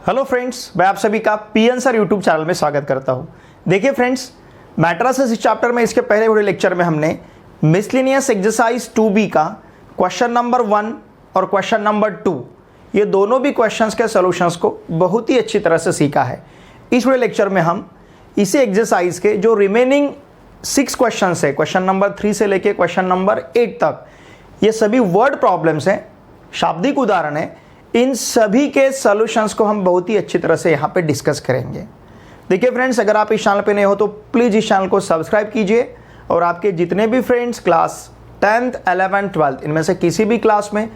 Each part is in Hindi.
हेलो फ्रेंड्स, मैं आप सभी का पीएन सर यूट्यूब चैनल में स्वागत करता हूं। देखिए फ्रेंड्स, मैट्रिसेस इस चैप्टर में इसके पहले वीडियो लेक्चर में हमने मिसलेनियस एक्सरसाइज 2B का क्वेश्चन नंबर 1 और क्वेश्चन नंबर 2 ये दोनों भी क्वेश्चंस के सॉल्यूशंस को बहुत ही अच्छी तरह से सीखा है। इस वीडियो लेक्चर में हम इसी एक्सरसाइज के जो रिमेनिंग 6 क्वेश्चंस है, क्वेश्चन नंबर 3 से लेके क्वेश्चन नंबर 8 तक, ये सभी वर्ड प्रॉब्लम्स हैं, शाब्दिक उदाहरण है। इन सभी के सॉल्यूशंस को हम बहुत ही अच्छी तरह से यहाँ पे डिस्कस करेंगे। देखिए फ्रेंड्स, अगर आप इस चैनल पे नए हो तो प्लीज़ इस चैनल को सब्सक्राइब कीजिए और आपके जितने भी friends class 10th, 11th, 12th इनमें से किसी भी क्लास में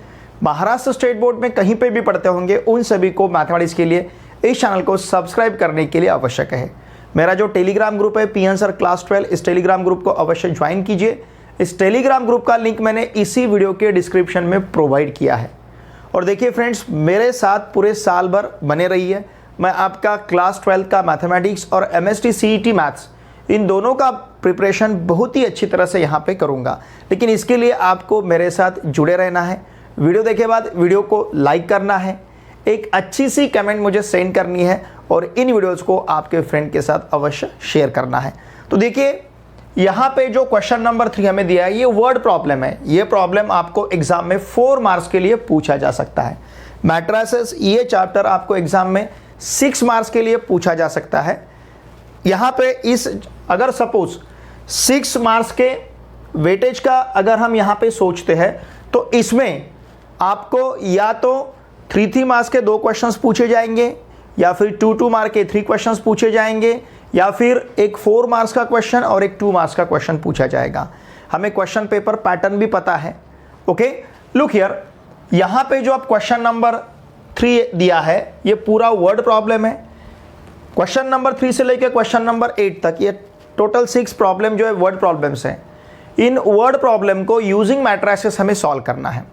महाराष्ट्र स्टेट बोर्ड में कहीं पे भी पढ़ते होंगे, उन सभी को मैथमेटिक्स के लिए इस चैनल को सब्सक्राइब करने के लिए आवश्यक है। मेरा जो टेलीग्राम ग्रुप है पीएन सर क्लास 12, इस टेलीग्राम ग्रुप को अवश्य ज्वाइन कीजिए। इस टेलीग्राम ग्रुप का लिंक मैंने इसी वीडियो के डिस्क्रिप्शन में प्रोवाइड किया है। और देखिए फ्रेंड्स, मेरे साथ पूरे साल भर बने रहिए। मैं आपका क्लास 12 का मैथमेटिक्स और एमएसटी सीईटी मैथ्स इन दोनों का प्रिपरेशन बहुत ही अच्छी तरह से यहाँ पे करूँगा, लेकिन इसके लिए आपको मेरे साथ जुड़े रहना है। वीडियो देखे बाद वीडियो को लाइक करना है, एक अच्छी सी कमेंट मुझे सेंड करनी है और इन वीडियोज़ को आपके फ्रेंड के साथ अवश्य शेयर करना है। तो देखिए, यहाँ पे जो क्वेश्चन नंबर 3 हमें दिया है, ये वर्ड प्रॉब्लम है। ये प्रॉब्लम आपको एग्जाम में 4 मार्क्स के लिए पूछा जा सकता है। मैट्रिसेस ये चैप्टर आपको एग्जाम में 6 मार्क्स के लिए पूछा जा सकता है। यहाँ पे अगर सपोज 6 मार्क्स के वेटेज का अगर हम यहाँ पे सोचते हैं तो इसमें आपको या तो 3 मार्क्स के 2 क्वेश्चंस पूछे जाएंगे, या फिर 2 मार्क्स के 3 क्वेश्चंस पूछे जाएंगे, या फिर एक 4 मार्क्स का क्वेश्चन और एक 2 मार्क्स का क्वेश्चन पूछा जाएगा। हमें क्वेश्चन पेपर पैटर्न भी पता है। ओके, लुक हियर, यहाँ पे जो आप क्वेश्चन नंबर 3 दिया है ये पूरा वर्ड प्रॉब्लम है। क्वेश्चन नंबर 3 से लेकर क्वेश्चन नंबर 8 तक ये टोटल 6 प्रॉब्लम जो है वर्ड प्रॉब्लम्स हैं। इन वर्ड प्रॉब्लम को यूजिंग मैट्रिसेस हमें सॉल्व करना है।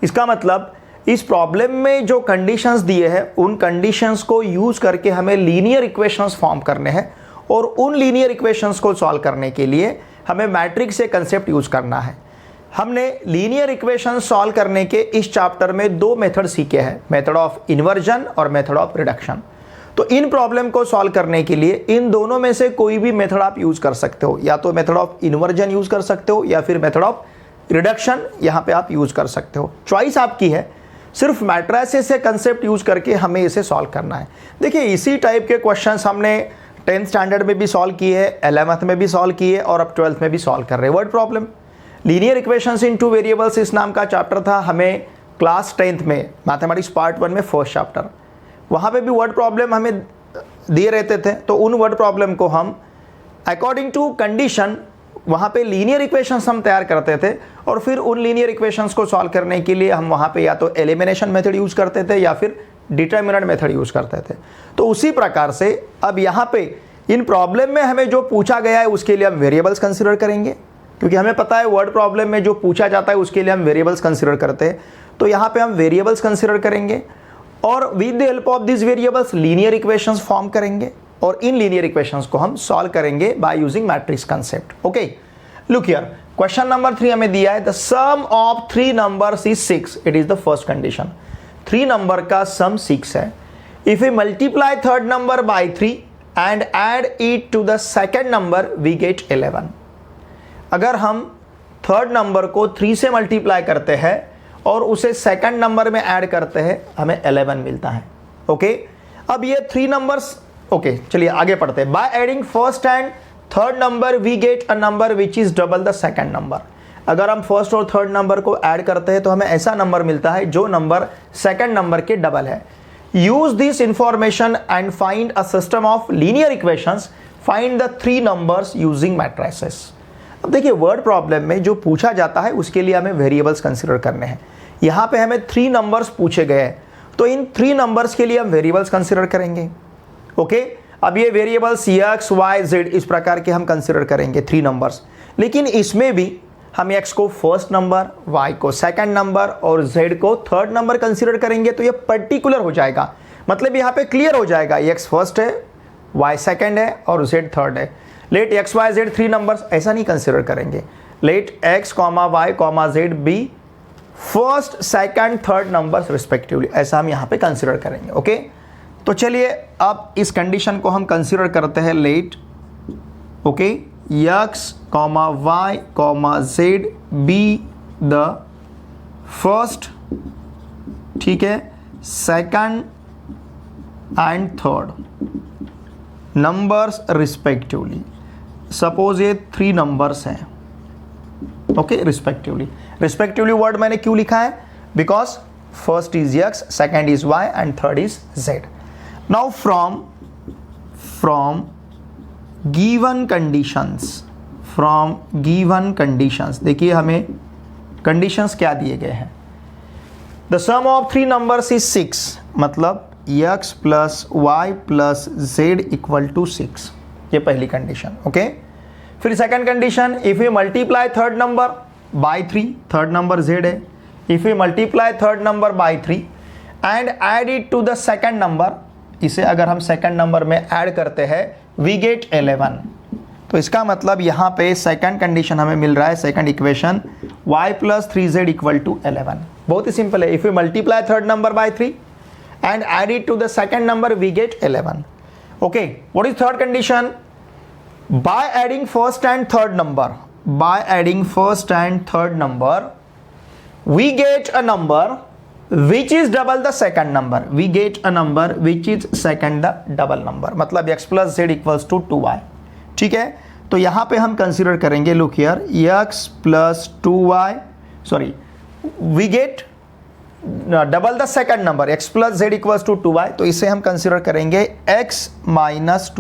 इसका मतलब इस प्रॉब्लम में जो कंडीशंस दिए हैं उन कंडीशंस को यूज करके हमें लीनियर इक्वेशंस फॉर्म करने हैं, और उन लीनियर इक्वेशंस को सॉल्व करने के लिए हमें मैट्रिक्स से कंसेप्ट यूज करना है। हमने लीनियर इक्वेशन सॉल्व करने के इस चैप्टर में 2 मेथड सीखे हैं, मेथड ऑफ इन्वर्जन और मेथड ऑफ रिडक्शन। तो इन प्रॉब्लम को सॉल्व करने के लिए इन दोनों में से कोई भी मेथड आप यूज कर सकते हो, या तो मेथड ऑफ इन्वर्जन यूज कर सकते हो या फिर मेथड ऑफ रिडक्शन यहाँ पे आप यूज कर सकते हो। चॉइस आपकी है, सिर्फ मैट्रिसेस से कंसेप्ट यूज करके हमें इसे सॉल्व करना है। देखिए, इसी टाइप के क्वेश्चंस हमने 10th स्टैंडर्ड में भी सॉल्व किए हैं, 11th में भी सॉल्व किए और अब 12th में भी सॉल्व कर रहे हैं। वर्ड प्रॉब्लम लीनियर इक्वेशंस इन 2 वेरिएबल्स इस नाम का चैप्टर था हमें क्लास 10th में मैथमेटिक्स पार्ट 1 में फर्स्ट चैप्टर। वहाँ पे भी वर्ड प्रॉब्लम हमें दिए रहते थे, तो उन वर्ड प्रॉब्लम को हम अकॉर्डिंग टू कंडीशन वहाँ पे लीनियर इक्वेशंस हम तैयार करते थे, और फिर उन लीनियर इक्वेशंस को सॉल्व करने के लिए हम वहाँ पे या तो एलिमिनेशन मेथड यूज करते थे या फिर डिटरमिनेंट मेथड यूज करते थे। तो उसी प्रकार से अब यहाँ पे इन प्रॉब्लम में हमें जो पूछा गया है उसके लिए हम वेरिएबल्स कंसिडर करेंगे, क्योंकि हमें पता है वर्ड प्रॉब्लम में जो पूछा जाता है उसके लिए हम वेरिएबल्स कंसिडर करते हैं। तो यहाँ पे हम वेरिएबल्स कंसिडर करेंगे और with the help of this variables linear equations form करेंगे, और इन लीनियर इक्वेशंस को हम सॉल्व करेंगे by using matrix concept. Okay, look here, question number 3 हमें दिया है the sum of 3 numbers is 6। It is the first condition. 3 number का सम 6 है। If we multiply third number by 3 and add it to the second number we get 11। अगर हम थर्ड नंबर को 3 से मल्टीप्लाई करते हैं और उसे सेकेंड नंबर में ऐड करते हैं, हमें 11 मिलता है। ओके, अब ये 3 नंबर्स, ओके चलिए आगे पढ़ते हैं। By adding first and third number we get a number which is double the second number. अगर हम फर्स्ट और थर्ड नंबर को ऐड करते हैं तो हमें ऐसा नंबर मिलता है जो नंबर सेकेंड नंबर के डबल है। Use this information and find a system of linear equations, find the 3 numbers using matrices. अब देखिए, वर्ड प्रॉब्लम में जो पूछा जाता है उसके लिए हमें वेरिएबल्स कंसिडर करने हैं। यहाँ पे हमें 3 नंबर्स पूछे गए हैं, तो इन 3 नंबर्स के लिए हम वेरिएबल्स कंसिडर करेंगे। ओके, अब ये वेरिएबल्स x, y, z इस प्रकार के हम कंसिडर करेंगे 3 नंबर्स, लेकिन इसमें भी हम x को फर्स्ट नंबर, y को सेकंड नंबर और z को थर्ड नंबर कंसिडर करेंगे। तो ये पर्टिकुलर हो जाएगा, मतलब यहाँ पे क्लियर हो जाएगा x फर्स्ट है, y सेकंड है और z थर्ड है। Let x, y, z 3 numbers ऐसा नहीं कंसिडर करेंगे। Let x, y, z be first, second, third numbers respectively, ऐसा हम यहाँ पे कंसिडर करेंगे। ओके, तो चलिए अब इस कंडीशन को हम कंसीडर करते हैं let okay x comma y comma z be the first, ठीक है, second and third numbers respectively. Suppose ये 3 नंबर्स हैं ओके रिस्पेक्टिवली वर्ड मैंने क्यों लिखा है? Because first is x, second is y and third is z. Now from given conditions, देखिए हमें कंडीशंस क्या दिए गए हैं। The sum of 3 numbers is 6, मतलब x plus y plus z equal to 6, ये पहली कंडीशन ओके। फिर second condition, if you multiply third number by 3, third number z है, if you multiply third number by 3 and add it to the second number, इसे अगर हम सेकंड नंबर में ऐड करते हैं वी गेट 11। तो इसका मतलब यहाँ पे सेकंड कंडीशन हमें मिल रहा है, second equation y plus 3z equal to 11। बहुत ही सिंपल है, if you multiply third number by 3 and add it to the second number we get 11 okay। what is third condition? by adding first and third number we get a number which is double the second number, second the double number, मतलब x plus z equals to 2y, ठीक है। तो यहां पे हम कंसीडर करेंगे, look here, x plus 2y sorry we get double the second number x plus z equals to 2y, तो इसे हम कंसिडर करेंगे x minus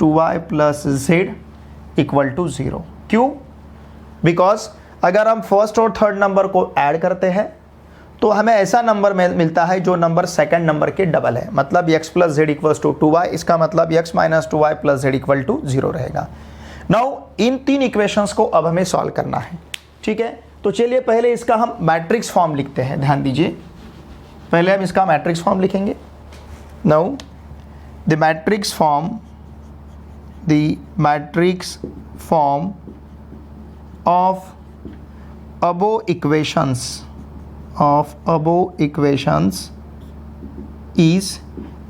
2y plus z equal to 0। क्यों? बिकॉज अगर हम फर्स्ट और थर्ड नंबर को ऐड करते हैं तो हमें ऐसा नंबर मिलता है जो नंबर सेकंड नंबर के डबल है, मतलब x plus z equals to 2y, इसका मतलब x minus 2y plus z equal to 0 रहेगा। नाउ इन 3 इक्वेशंस को अब हमें सॉल्व करना है, ठीक है। तो चलिए पहले इसका हम मैट्रिक्स फॉर्म लिखते हैं, ध्यान दीजिए, पहले हम इसका मैट्रिक्स फॉर्म लिखेंगे। Now the matrix form of above equations is,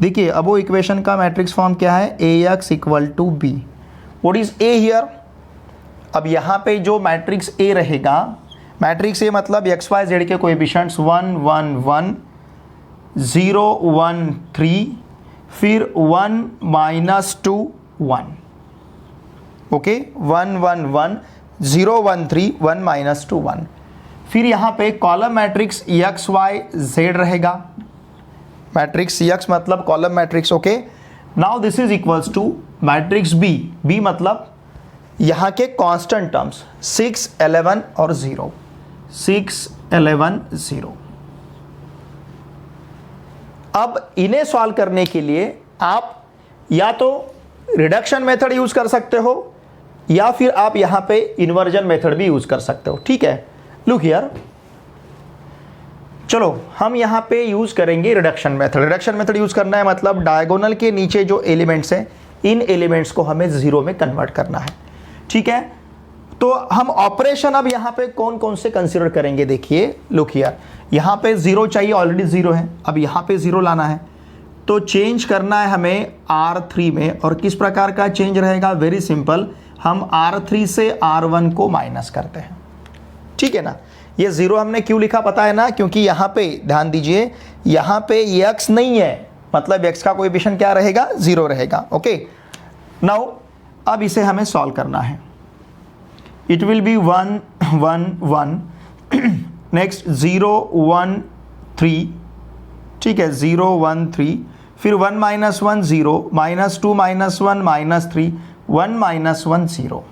देखिए अबो इक्वेशन का मैट्रिक्स फॉर्म क्या है, ax equal to b. What is a here? अब यहाँ पे जो मैट्रिक्स a रहेगा, मैट्रिक्स ए मतलब एक्स वाई जेड के कोएफिशिएंट्स 1 1 1 0 1 3, फिर 1 माइनस 2 1 ओके, 1 1 1 0 1 3 1 माइनस 2 1। फिर यहाँ पे column matrix x y z रहेगा, मैट्रिक्स एक्स मतलब column matrix okay. Now this is equals to matrix b मतलब यहाँ के कांस्टेंट टर्म्स 6 11 और 0, 6 11 0। अब इन्हें सॉल्व करने के लिए आप या तो रिडक्शन मेथड यूज कर सकते हो या फिर आप यहां पे इन्वर्जन मेथड भी यूज कर सकते हो, ठीक है। लुक हियर, चलो हम यहां पे यूज करेंगे रिडक्शन मेथड यूज करना है, मतलब डायगोनल के नीचे जो एलिमेंट्स हैं इन एलिमेंट्स को हमें 0 में कन्वर्ट करना है, ठीक है। तो हम ऑपरेशन अब यहाँ पे कौन कौन से कंसीडर करेंगे, देखिए लुक हियर, यहाँ पे 0 चाहिए, ऑलरेडी 0 है, अब यहाँ पे 0 लाना है, तो चेंज करना है हमें R3 में। और किस प्रकार का चेंज रहेगा? वेरी सिंपल, हम R3 से R1 को माइनस करते हैं, ठीक है ना। ये 0 हमने क्यों लिखा पता है ना, क्योंकि यहाँ पे ध्यान दीजिए, यहाँ पे x नहीं है, मतलब x का कोएफिशिएंट क्या रहेगा? 0 रहेगा ओके। नाउ अब इसे हमें सॉल्व करना है, it will be 1 1 1 next 0 1 3, ठीक है, 0 1 3, फिर 1 minus 1 0, minus 2 minus 1 minus 3, 1 minus 1 0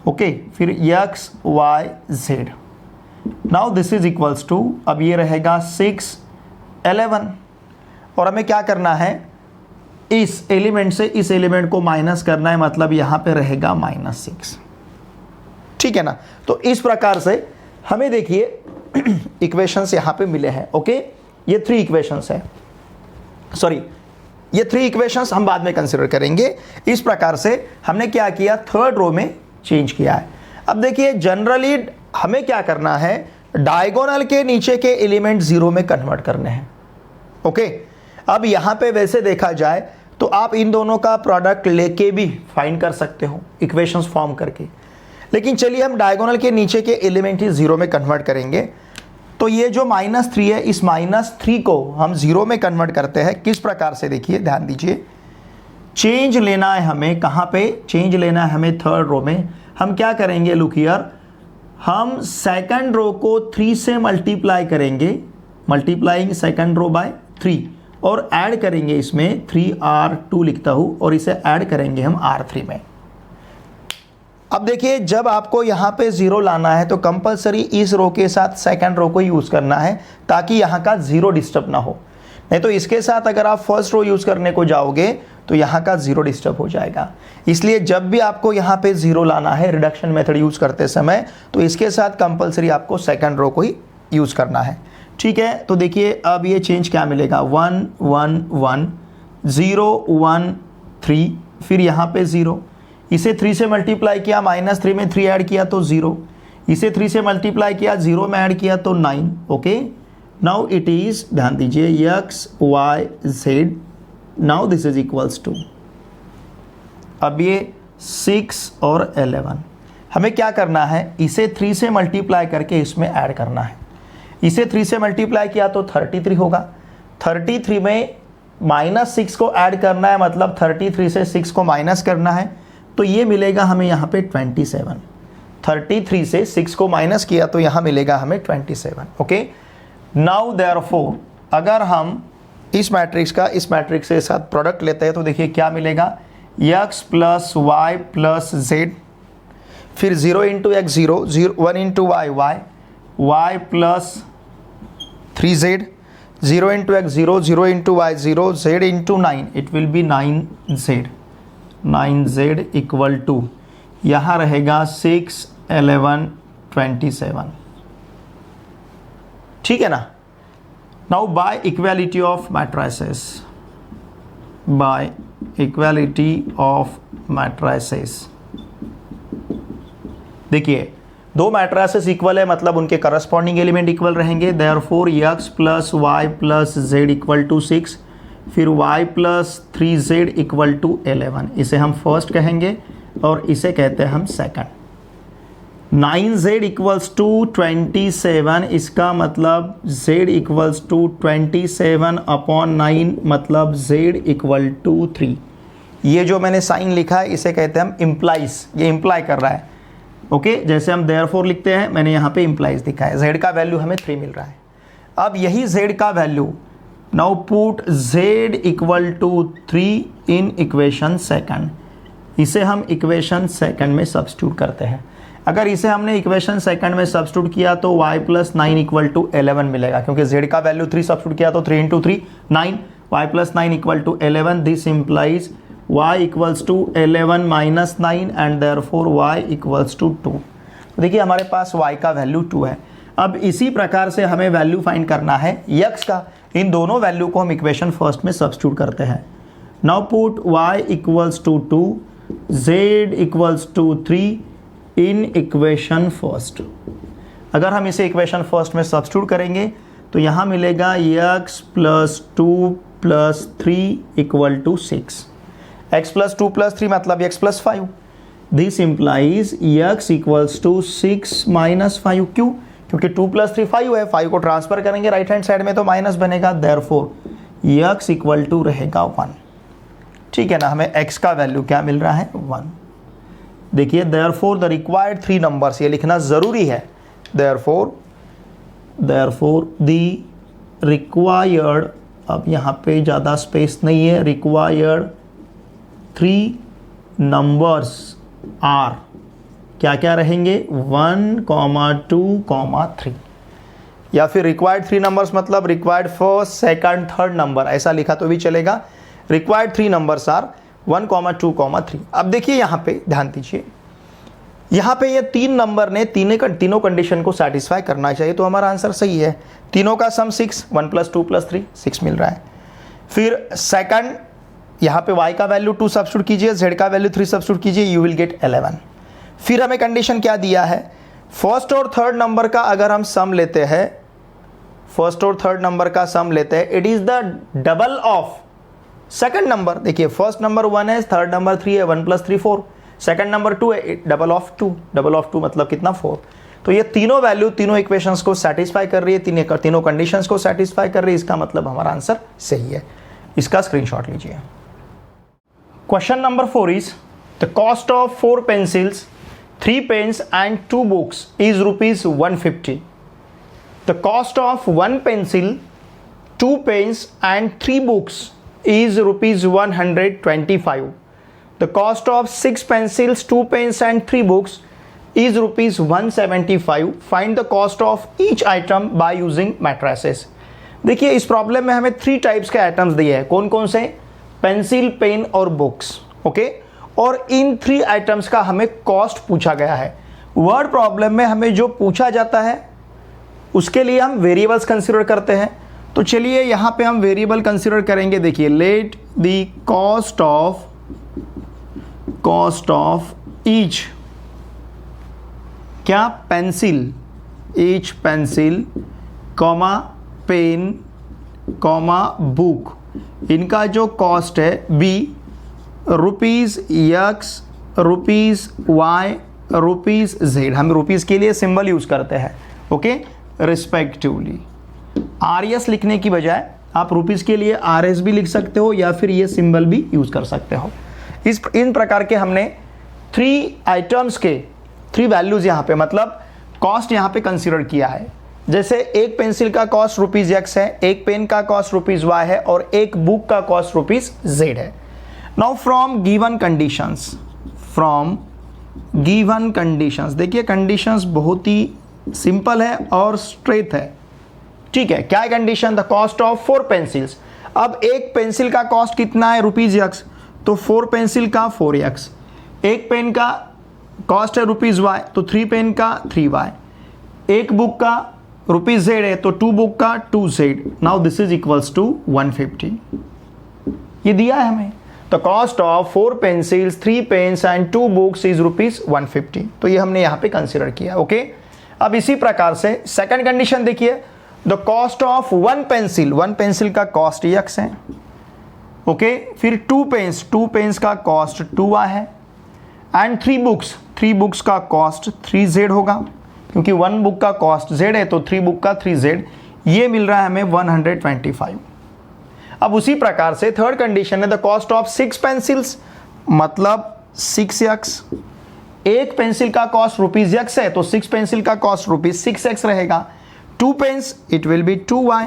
okay, फिर x y z। Now this is equals to, अब ये रहेगा 6 11, और हमें क्या करना है, इस एलिमेंट से इस एलिमेंट को माइनस करना है, मतलब यहां पे रहेगा -6, ठीक है ना। तो इस प्रकार से हमें देखिए इक्वेशंस यहां पे मिले हैं ओके। ये 3 इक्वेशंस है, सॉरी ये 3 इक्वेशंस हम बाद में कंसीडर करेंगे। इस प्रकार से हमने क्या किया, थर्ड रो में चेंज किया है। अब देखिए जनरली हमें क्या करना है, डायगोनल के नीचे के एलिमेंट 0 में कन्वर्ट करने हैं, ओके, अब यहाँ पे वैसे देखा जाए तो आप इन दोनों का प्रोडक्ट लेके भी फाइंड कर सकते हो इक्वेशंस फॉर्म करके, लेकिन चलिए हम डायगोनल के नीचे के एलिमेंट ही जीरो में कन्वर्ट करेंगे। तो ये जो -3 है, इस -3 को हम जीरो में कन्वर्ट करते हैं। किस प्रकार से, देखिए ध्यान दीजिए, चेंज लेना है हमें, कहाँ पे चेंज लेना है हमें, थर्ड रो में। हम क्या करेंगे, लुक हियर, हम सेकंड रो को 3 से मल्टीप्लाई करेंगे, मल्टीप्लाइंग सेकंड रो बाय 3, और ऐड करेंगे इसमें 3R2 लिखता हूँ, और इसे ऐड करेंगे हम R3 में। अब देखिए, जब आपको यहाँ पे जीरो लाना है तो कंपलसरी इस रो के साथ सेकंड रो को यूज़ करना है ताकि यहाँ का जीरो डिस्टर्ब ना हो, नहीं तो इसके साथ अगर आप फर्स्ट रो यूज़ करने को जाओगे तो यहाँ का जीरो डिस्टर्ब हो जाएगा। इसलिए जब भी आपको यहाँ पे जीरो लाना है रिडक्शन मेथड यूज़ करते समय, तो इसके साथ कंपलसरी आपको सेकंड रो को ही यूज़ करना है। ठीक है, तो देखिए अब ये चेंज क्या मिलेगा, 1 1 1 0 1 3, फिर यहाँ पे 0, इसे 3 से मल्टीप्लाई किया, -3 में 3 ऐड किया तो 0, इसे 3 से मल्टीप्लाई किया, 0 में ऐड किया तो 9। ओके, नाउ इट इज, ध्यान दीजिए, x y z, now this is equals to, अब ये 6 और 11, हमें क्या करना है, इसे 3 से मल्टीप्लाई करके इसमें ऐड करना है। इसे 3 से मल्टीप्लाई किया तो 33 होगा, 33 में -6 को ऐड करना है, मतलब 33 से 6 को माइनस करना है, तो ये मिलेगा हमें यहाँ पे 27। 33 से 6 को माइनस किया तो यहाँ मिलेगा हमें 27। ओके, नाउ देयरफॉर अगर हम इस मैट्रिक्स का इस मैट्रिक्स के साथ प्रोडक्ट लेते हैं तो देखिए क्या मिलेगा, x plus y plus z, फिर 0 into x 0, 1 into y y, y plus 3z, 0 into x 0, 0 into y 0, z into 9, it will be 9z, 9z equal to, यहाँ रहेगा 6 11 27। ठीक है ना। Now by equality of matrices, by equality of matrices, देखिए दो मैट्रिसेस इक्वल है मतलब उनके करस्पॉन्डिंग एलिमेंट इक्वल रहेंगे। Therefore x plus y plus z equal to 6, फिर y plus 3z equal to 11, इसे हम फर्स्ट कहेंगे और इसे कहते हैं हम सेकंड। 9z इक्वल्स टू 27, इसका मतलब z इक्वल्स टू 27 अपॉन 9, मतलब z इक्वल टू 3। ये जो मैंने साइन लिखा है इसे कहते हैं हम इम्प्लाइज, ये इम्प्लाई कर रहा है। ओके, जैसे हम देयरफॉर लिखते हैं, मैंने यहाँ पे इम्प्लाइज लिखा है, z का वैल्यू हमें 3 मिल रहा है। अब यही z का value, now put z equal to 3 in equation second, इसे हम इक्वेशन सेकंड में सब्स्टिट्यूट करते हैं। अगर इसे हमने इक्वेशन सेकंड में सब्स्टिट्यूट किया तो y प्लस 9 इक्वल टू 11 मिलेगा, क्योंकि z का वैल्यू 3 सब्स्टिट्यूट किया तो 3 into 3 9, y plus 9 equal to 11, this implies y equals to 11 minus 9 and therefore y equals to 2। देखिए हमारे पास y का वैल्यू 2 है। अब इसी प्रकार से हमें वैल्यू फाइंड करना है x का, इन दोनों वैल्यू को हम इक्वेशन फर्स्ट में सब्स्टिट्यूट करते हैं। Now put y equals to 2, z equals to 3 in equation first. अगर हम इसे इक्वेशन फर्स्ट में सब्स्टिट्यूट करेंगे तो यहाँ मिलेगा x plus 2 plus 3 equal to 6, x plus 2 plus 3 मतलब x plus 5, this implies x equals to 6 minus 5। क्यों? क्योंकि 2 प्लस 3 5 है, 5 को ट्रांसफर करेंगे राइट हैंड साइड में तो माइनस बनेगा, देयरफॉर x इक्वल टू रहेगा 1। ठीक है ना, हमें x का वैल्यू क्या मिल रहा है, 1। देखिए देयरफॉर द रिक्वायर्ड 3 नंबर्स, ये लिखना ज़रूरी है, देयरफॉर द रिक्वायर्ड, अब यहाँ पे ज़्यादा स्पेस नहीं है, रिक्वायर्ड 3 नंबर्स आर, क्या क्या रहेंगे, 1, 2, 3, या फिर रिक्वायर्ड 3 नंबर्स मतलब required first second third number, ऐसा लिखा तो भी चलेगा। Required 3 numbers are 1, 2, 3। अब देखिए यहाँ पे ध्यान दीजिए, यहाँ पे ये 3 नंबर ने तीनों कंडीशन को सेटिस्फाई करना चाहिए, तो हमारा आंसर सही है। तीनों का सम 6, 1 प्लस 2 प्लस 3 6 मिल रहा है। फिर सेकंड, यहाँ पे y का वैल्यू 2 सब्स्टिट्यूट कीजिए, z का वैल्यू 3 सब्स्टिट्यूट कीजिए, यू विल गेट 11। फिर हमें कंडीशन क्या दिया है, फर्स्ट और थर्ड नंबर का अगर हम सम लेते हैं, फर्स्ट और थर्ड नंबर का सम लेते हैं, it is the double of second number. देखिए फर्स्ट नंबर 1 है, थर्ड नंबर 3 है, 1 + 3 4, सेकंड नंबर 2 है, डबल ऑफ 2, डबल ऑफ 2 मतलब कितना 4। तो ये तीनों वैल्यू तीनों इक्वेशंस को सेटिस्फाई कर रही है, तीनों कंडीशंस को सेटिस्फाई कर रही है, इसका मतलब हमारा आंसर सही है। इसका स्क्रीनशॉट लीजिए। Question number 4 is the cost of 4 pencils, 3 pens and 2 books is ₹150. The cost of 1 pencil, 2 pens and 3 books is ₹125. The cost of 6 pencils, 2 pens and 3 books is ₹175. Find the cost of each item by using matrices. देखिए इस प्रॉब्लम में हमें 3 टाइप्स के आइटम्स दिए हैं। कौन कौन से? पेंसिल, पेन और बुक्स। ओके, और इन 3 आइटम्स का हमें कॉस्ट पूछा गया है। वर्ड प्रॉब्लम में हमें जो पूछा जाता है उसके लिए हम वेरिएबल्स कंसीडर करते हैं। तो चलिए यहां पे हम वेरिएबल कंसीडर करेंगे। देखिए let the cost of each, क्या? Pencil, each pencil, comma pen, comma book, इनका जो कॉस्ट है बी ₹X, ₹Y, ₹Z। हम रुपीज़ के लिए सिंबल यूज़ करते हैं, ओके, रिस्पेक्टिवली। RS लिखने की बजाय आप रुपीज़ के लिए RS भी लिख सकते हो या फिर ये सिंबल भी यूज़ कर सकते हो। इन प्रकार के हमने 3 आइटम्स के 3 वैल्यूज़ यहाँ पे मतलब कॉस्ट यहाँ पे कंसिडर किया है। जैसे एक पेंसिल का कॉस्ट ₹X है, एक पेन का कॉस्ट ₹Y है और एक बुक का कॉस्ट ₹Z है। नाउ फ्रॉम गिवन कंडीशंस, देखिए कंडीशंस बहुत ही सिंपल है और स्ट्रेट है। ठीक है, क्या है condition? The cost of 4 pencils. अब एक पेंसिल का कॉस्ट कितना है? ₹X, तो 4 पेंसिल का 4X। एक पेन का कॉस्ट है ₹Y, तो 3 पेन का 3Y। एक बुक का ₹Z है तो 2 बुक का 2Z। Now this is equals to 150। ये दिया है हमें। The cost of 4 pencils, 3 pens and 2 books is ₹150। तो ये हमने यहाँ पे कंसिडर किया। ओके, अब इसी प्रकार से सेकंड कंडीशन देखिए, द कॉस्ट ऑफ 1 पेंसिल का कॉस्ट X है। ओके, फिर 2 पेन्स का कॉस्ट 2Y है एंड 3 बुक्स का कॉस्ट 3Z होगा, क्योंकि 1 बुक का कॉस्ट Z है तो 3 बुक का 3Z। ये मिल रहा है हमें 125। अब उसी प्रकार से थर्ड कंडीशन है द कॉस्ट ऑफ 6 पेंसिल्स, मतलब 6X। एक पेंसिल का कॉस्ट ₹X है तो 6 पेंसिल का कॉस्ट ₹6X रहेगा। 2 pens it will be 2Y।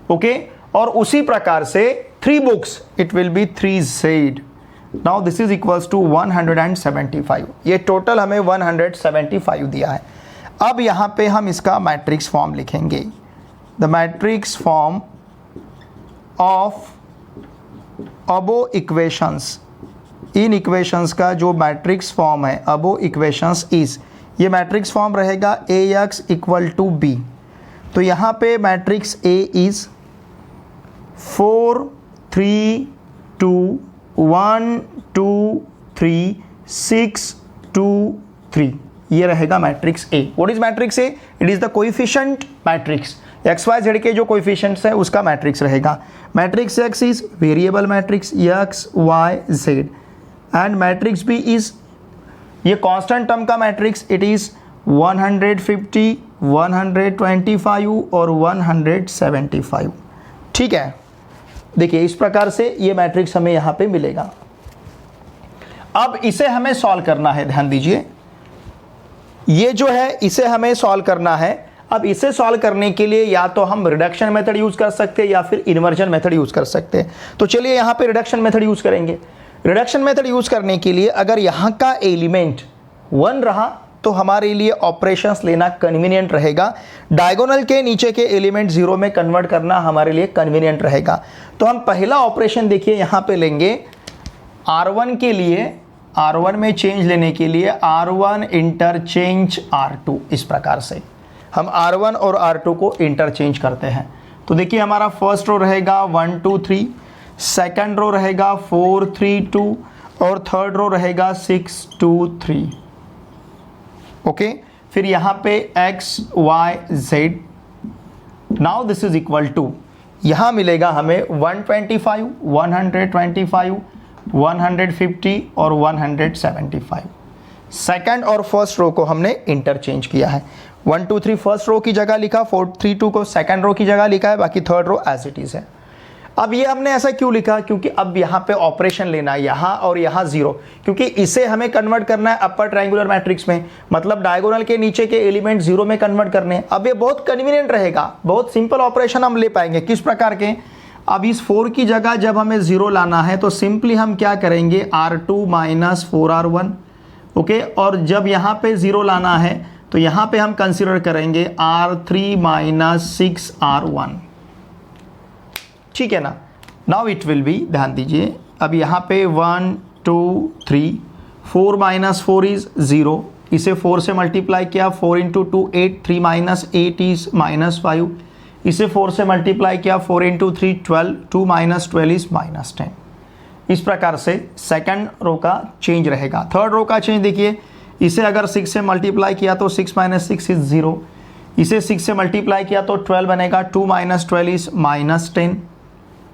Okay, और उसी प्रकार से 3 books it will be 3Z। Now this is equals to 175। ये टोटल हमें 175 दिया है। अब यहां पे हम इसका मैट्रिक्स फॉर्म लिखेंगे। The matrix form of above equations, in equations का जो मैट्रिक्स फॉर्म है अबो इक्वेशंस इज, ये मैट्रिक्स फॉर्म रहेगा AX = B। तो यहाँ पे मैट्रिक्स A इज 4 3 2 1 2 3 6 2 3, ये रहेगा matrix A। What is matrix A? It is the coefficient matrix. XYZ के जो कोएफिशिएंट्स है उसका मैट्रिक्स रहेगा। Matrix X is variable matrix X Y Z and matrix B is ये कांस्टेंट टर्म का मैट्रिक्स, इट इज 150 125 और 175। ठीक है, देखिए इस प्रकार से ये मैट्रिक्स हमें यहाँ पे मिलेगा। अब इसे हमें सॉल्व करना है, ध्यान दीजिए, ये जो है इसे हमें सॉल्व करना है। अब इसे सॉल्व करने के लिए या तो हम रिडक्शन मेथड यूज कर सकते हैं या फिर इन्वर्जन मेथड यूज कर सकते हैं। तो चलिए यहाँ पे रिडक्शन मेथड यूज करेंगे। रिडक्शन मेथड यूज करने के लिए अगर यहाँ का एलिमेंट 1 रहा तो हमारे लिए ऑपरेशंस लेना कन्वीनियंट रहेगा। डायगोनल के नीचे के एलिमेंट 0 में कन्वर्ट करना हमारे लिए कन्वीनियंट रहेगा। तो हम पहला ऑपरेशन देखिए यहाँ पे लेंगे R1 के लिए, R1 में चेंज लेने के लिए R1 इंटरचेंज R2। इस प्रकार से हम R1 और R2 को इंटरचेंज करते हैं। तो देखिए हमारा फर्स्ट रो रहेगा 1 2 3, सेकंड रो रहेगा 4 3 2 और थर्ड रो रहेगा 6 2 3। ओके, फिर यहाँ पे X Y Z now this is equal to, यहाँ मिलेगा हमें 125, 125, 150 और 175। सेकंड और फर्स्ट रो को हमने इंटरचेंज किया है। 1 2 3 फर्स्ट रो की जगह लिखा, 4 3 2 को सेकंड रो की जगह लिखा है, बाकी third row as it is है। अब ये हमने ऐसा क्यों लिखा, क्योंकि अब यहाँ पे ऑपरेशन लेना है, यहाँ और यहाँ जीरो, क्योंकि इसे हमें कन्वर्ट करना है अपर ट्रायंगुलर मैट्रिक्स में, मतलब डायगोनल के नीचे के एलिमेंट जीरो में कन्वर्ट करने हैं। अब ये बहुत कन्वीनियंट रहेगा, बहुत सिंपल ऑपरेशन हम ले पाएंगे। किस प्रकार के, अब इस 4 की जगह जब हमें जीरो लाना है तो सिंपली हम क्या करेंगे, R2 माइनस 4R1, ओके। और जब यहाँ पे जीरो लाना है तो यहाँ पे हम कंसिडर करेंगे R3 माइनस 6R1, ठीक है ना। नाउ इट विल बी, ध्यान दीजिए, अब यहाँ पे 1 2 3, 4 माइनस 4 इज 0, इसे 4 से मल्टीप्लाई किया, 4 इंटू 2 8, 3 माइनस 8 इज माइनस 5, इसे 4 से मल्टीप्लाई किया, 4 इंटू 3 12, 2 माइनस 12 इज माइनस 10। इस प्रकार से सेकंड रो का चेंज रहेगा। थर्ड रो का चेंज देखिए, इसे अगर 6 से मल्टीप्लाई किया तो 6 माइनस 6 इज 0, इसे 6 से मल्टीप्लाई किया तो 12 बनेगा, 2 माइनस 12 इज माइनस 10,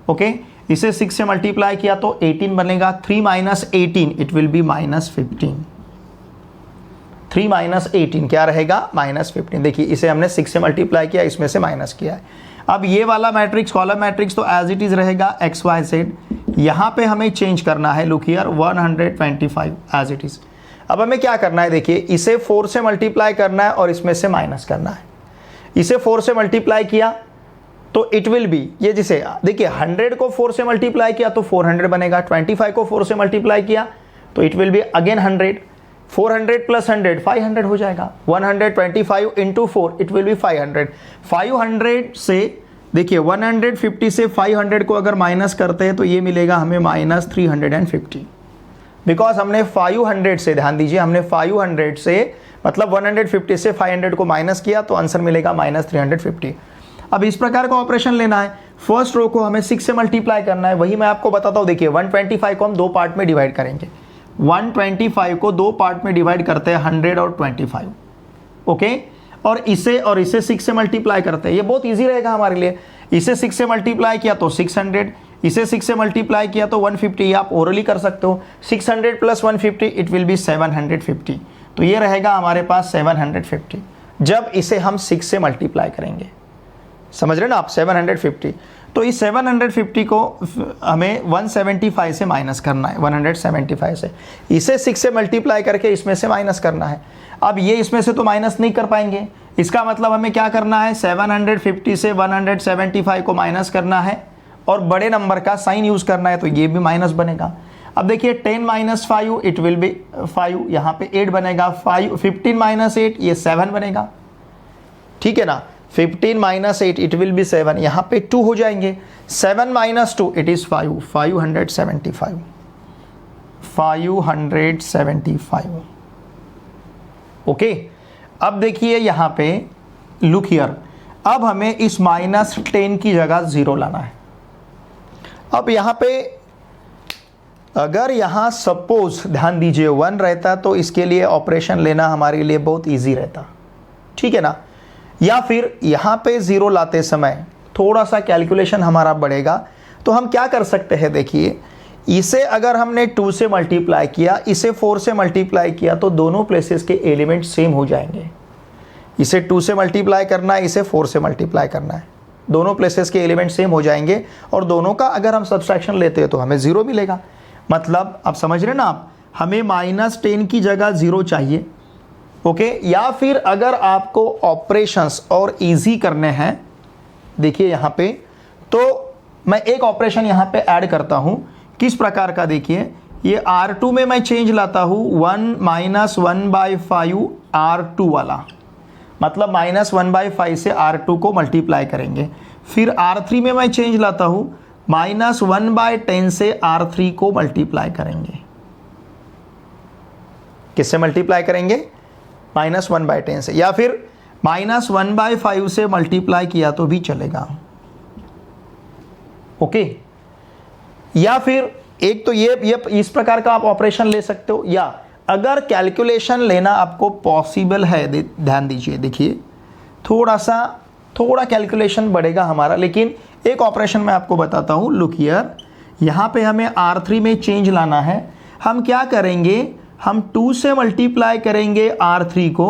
ओके। इसे 6 से मल्टीप्लाई किया तो 18 बनेगा, 3 minus 18 it will be minus 15, 3 minus 18 क्या रहेगा, माइनस 15। देखिए इसे हमने 6 से मल्टीप्लाई किया, इसमें से माइनस किया है। अब ये वाला मैट्रिक्स, कॉलम मैट्रिक्स तो एज इट इज रहेगा एक्स वाई जेड, यहाँ पे हमें चेंज करना है, look here 125 as it is. अब हमें क्या करना है, देखिए इसे 4 से मल्टीप्लाई करना है और इसमें से माइनस करना है। इसे 4 से मल्टीप्लाई किया तो इट विल बी, ये जिसे देखिए 100 को 4 से मल्टीप्लाई किया तो 400 बनेगा, 25 को 4 से मल्टीप्लाई किया तो it will be again 100, 400 plus 100 500 हो जाएगा, 125 इंटू 4 इट विल बी 500। 500 से देखिए 150 से 500 को अगर माइनस करते हैं तो ये मिलेगा हमें माइनस 350, बिकॉज हमने 500 से, ध्यान दीजिए, हमने 500 से मतलब 150 से 500 को माइनस किया तो आंसर मिलेगा माइनस 350। अब इस प्रकार का ऑपरेशन लेना है, फर्स्ट रो को हमें 6 से मल्टीप्लाई करना है, वही मैं आपको बताता हूँ। देखिए 125 को हम दो पार्ट में डिवाइड करेंगे, 125 को दो पार्ट में डिवाइड करते हैं, 100 और 25, ओके। और इसे 6 से मल्टीप्लाई करते हैं, ये बहुत इजी रहेगा हमारे लिए। इसे 6 से मल्टीप्लाई किया तो 600, इसे 6 से मल्टीप्लाई किया तो 150, ये आप ओरली कर सकते हो। 600 प्लस 150 इट विल बी 750, तो ये रहेगा हमारे पास 750 जब इसे हम 6 से मल्टीप्लाई करेंगे, समझ रहे ना आप, 750। तो इस 750 को हमें 175 से माइनस करना है, 175 से, इसे 6 से मल्टीप्लाई करके इसमें से माइनस करना है। अब ये इसमें से तो माइनस नहीं कर पाएंगे, इसका मतलब हमें क्या करना है, 750 से 175 को माइनस करना है और बड़े नंबर का साइन यूज करना है, तो ये भी माइनस बनेगा। अब देखिए 10 माइनस 5 इट विल बी 5, यहाँ पे 8 बनेगा, 15 माइनस 8 ये 7 बनेगा, ठीक है ना। 15 माइनस 8 इट विल बी 7, यहाँ पे 2 हो जाएंगे, 7 माइनस 2 इट इज 5, 575, ओके। अब देखिए यहाँ पे लुक हियर, अब हमें इस माइनस 10 की जगह 0 लाना है। अब यहाँ पे अगर यहाँ सपोज ध्यान दीजिए 1 रहता तो इसके लिए ऑपरेशन लेना हमारे लिए बहुत इजी रहता, ठीक है ना। या फिर यहाँ पे 0 लाते समय थोड़ा सा कैलकुलेशन हमारा बढ़ेगा, तो हम क्या कर सकते हैं, देखिए इसे अगर हमने 2 से मल्टीप्लाई किया, इसे 4 से मल्टीप्लाई किया तो दोनों प्लेसेस के एलिमेंट सेम हो जाएंगे। इसे 2 से मल्टीप्लाई करना है, इसे 4 से मल्टीप्लाई करना है, दोनों प्लेसेस के एलिमेंट सेम हो जाएंगे और दोनों का अगर हम सब्सट्रैक्शन लेते हैं तो हमें 0 मिलेगा। मतलब आप समझ रहे ना आप, हमें माइनस 10 की जगह 0 चाहिए, ओके। या फिर अगर आपको ऑपरेशंस और इजी करने हैं, देखिए यहाँ पे, तो मैं एक ऑपरेशन यहाँ पे ऐड करता हूँ, किस प्रकार का, देखिए ये R2 में मैं चेंज लाता हूँ 1 माइनस 1/5 R2 वाला, मतलब माइनस 1/5 से R2 को मल्टीप्लाई करेंगे। फिर R3 में मैं चेंज लाता हूँ माइनस 1/10 से R3 को मल्टीप्लाई करेंगे। किससे मल्टीप्लाई करेंगे, माइनस 1/10 से, या फिर माइनस 1/5 से मल्टीप्लाई किया तो भी चलेगा, ओके। या फिर एक तो ये इस प्रकार का आप ऑपरेशन ले सकते हो, या अगर कैलकुलेशन लेना आपको पॉसिबल है, ध्यान दीजिए, देखिए थोड़ा कैलकुलेशन बढ़ेगा हमारा, लेकिन एक ऑपरेशन मैं आपको बताता हूँ। लुक हियर, यहाँ पे हमें R3 में चेंज लाना है। हम क्या करेंगे, हम 2 से मल्टीप्लाई करेंगे R3 को,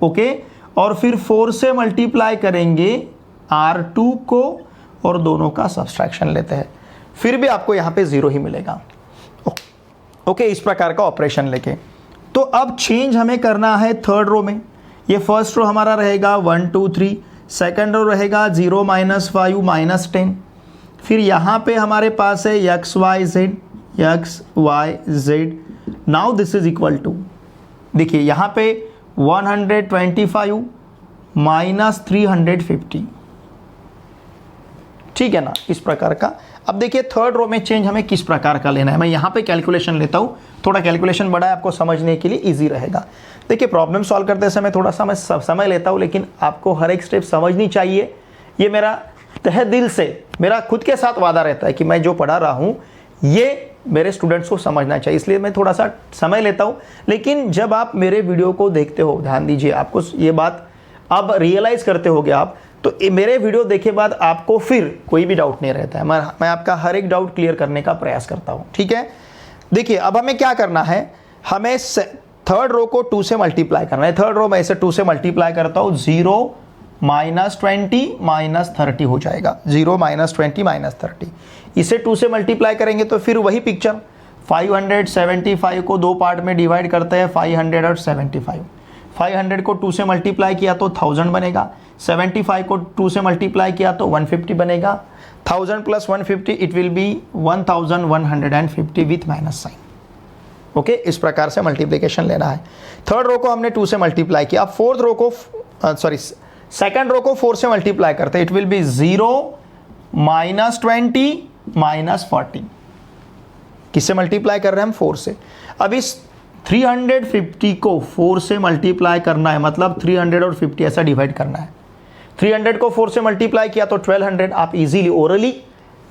ओके, और फिर 4 से मल्टीप्लाई करेंगे R2 को, और दोनों का सब्सट्रैक्शन लेते हैं, फिर भी आपको यहाँ पे 0 ही मिलेगा। ओके, इस प्रकार का ऑपरेशन लेके। तो अब चेंज हमें करना है थर्ड रो में। ये फर्स्ट रो हमारा रहेगा 1 2 3, सेकंड रो रहेगा 0 -5 -10, फिर यहाँ पे हमारे पास है x y z. Now this is equal to, देखिए यहाँ पे 125 -350, ठीक है ना, इस प्रकार का। अब देखिए थर्ड रो में चेंज हमें किस प्रकार का लेना है। मैं यहाँ पे कैलकुलेशन लेता हूँ, थोड़ा कैलकुलेशन बड़ा है, आपको समझने के लिए इजी रहेगा। देखिए प्रॉब्लम सॉल्व करते समय थोड़ा सा मैं समय लेता हूँ, लेकिन आपको हर एक स्टेप समझनी चाहिए। ये मेरा तहे दिल से, मेरा खुद के साथ वादा रहता है कि मैं जो पढ़ा रहा हूँ ये मेरे स्टूडेंट्स को समझना चाहिए, इसलिए मैं थोड़ा सा समय लेता हूँ। लेकिन जब आप मेरे वीडियो को देखते हो, ध्यान दीजिए, आपको ये बात अब रियलाइज़ करते होगे आप, तो मेरे वीडियो देखे बाद आपको फिर कोई भी डाउट नहीं रहता है। मैं आपका हर एक डाउट क्लियर करने का प्रयास करता हूँ, ठीक है। देखिए अब हमें क्या करना है, हमें थर्ड रो को 2 से मल्टीप्लाई करना है। थर्ड रो में इसे 2 से मल्टीप्लाई करता हूँ, 0 -20 -30 हो जाएगा। 0 -20 -30, इसे 2 से मल्टीप्लाई करेंगे तो फिर वही पिक्चर। 575 को 2 पार्ट में डिवाइड करते हैं, 500 और 75। 500 को 2 से मल्टीप्लाई किया तो 1000 बनेगा, 75 को 2 से मल्टीप्लाई किया तो 150 बनेगा। 1000 + 150 it will be 1150 with minus sign. Okay, इस प्रकार से मल्टीप्लिकेशन लेना है। थर्ड रो को हमने 2 से मल्टीप्लाई किया। अब फोर्थ रो को सेकंड रो को 4 से मल्टीप्लाई करते हैं, इट विल बी 0 -20 -40। किससे मल्टीप्लाई कर रहे हैं हम, 4 से। अब इस 350 को 4 से मल्टीप्लाई करना है, मतलब 300 और 50 ऐसा डिवाइड करना है। 300 को 4 से मल्टीप्लाई किया तो 1200। आप इजीली ओरली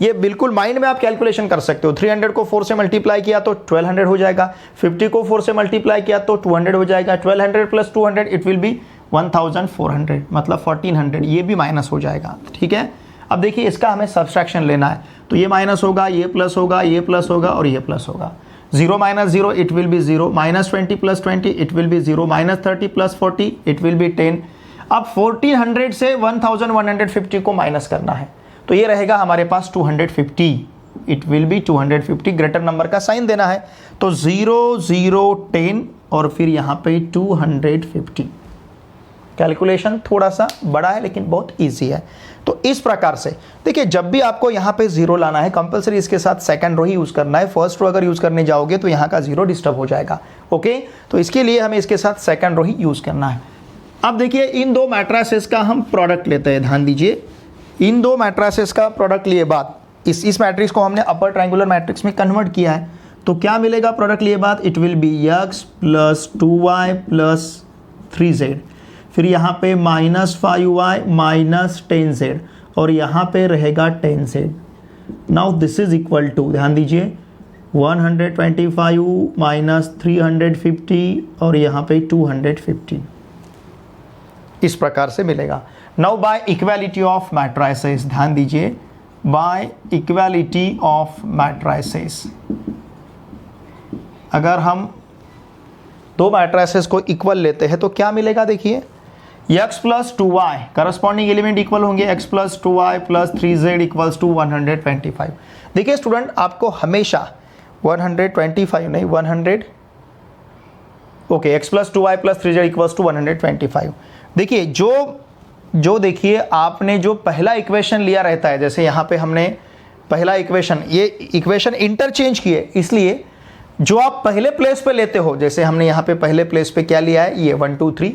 ये बिल्कुल माइंड में आप कैलकुलेशन कर सकते हो। 300 को 4 से मल्टीप्लाई किया तो 1200 हो जाएगा, 50 को 4 से मल्टीप्लाई किया तो 200 हो जाएगा, 1200 + 200 इट विल बी 1400, मतलब 1400, ये भी माइनस हो जाएगा, ठीक है। अब देखिए इसका हमें सब्सट्रैक्शन लेना है, तो ये माइनस होगा, ये प्लस होगा, ये प्लस होगा और ये प्लस होगा। 0 - 0 it will B 0, -20 + 20 it will B 0, -30 + 40 it will B 10। अब 1400 से 1150 को माइनस करना है, तो ये रहेगा हमारे पास 250, it will B 250। Greater number का साइन देना है, तो 0 0 10 और फिर यहाँ पे 250। कैलकुलेशन थोड़ा सा बड़ा है लेकिन बहुत इजी है। तो इस प्रकार से देखिए, जब भी आपको यहाँ पे 0 लाना है, कंपलसरी इसके साथ सेकंड रो ही यूज़ करना है। फर्स्ट रो अगर यूज़ करने जाओगे तो यहाँ का 0 डिस्टर्ब हो जाएगा, ओके। तो इसके लिए हमें इसके साथ सेकंड रो ही यूज़ करना है। अब देखिए इन दो मैट्रिसेस का हम प्रोडक्ट लेते हैं। ध्यान दीजिए, इन दो मैट्रिसेस का प्रोडक्ट लिए बाद इस मैट्रिक्स को हमने अपर ट्रायंगुलर मैट्रिक्स में कन्वर्ट किया है, तो क्या मिलेगा प्रोडक्ट लिए बाद, it will B x + 2y + 3z। फिर यहाँ पे -5y -10z और यहाँ पे रहेगा 10z। Now this is equal to, ध्यान दीजिए, 125 - 350 और यहाँ पे 250, इस प्रकार से मिलेगा। Now by equality of matrices, ध्यान दीजिए, बाय इक्वालिटी ऑफ मैट्रिसेस, अगर हम दो मैट्रिसेस को इक्वल लेते हैं तो क्या मिलेगा, देखिए x + 2y corresponding element equal होंगे, x + 2y + 3z = 125। देखिए स्टूडेंट, आपको हमेशा 125 नहीं 100, ओके, x + 2y + 3z = 125। देखिए जो देखिए आपने जो पहला इक्वेशन लिया रहता है, जैसे यहाँ पे हमने पहला इक्वेशन, ये इक्वेशन इंटरचेंज किए, इसलिए जो आप पहले प्लेस पे लेते हो, जैसे हमने यहाँ पे पहले प्लेस पे क्या लिया है, ये 1 2 3,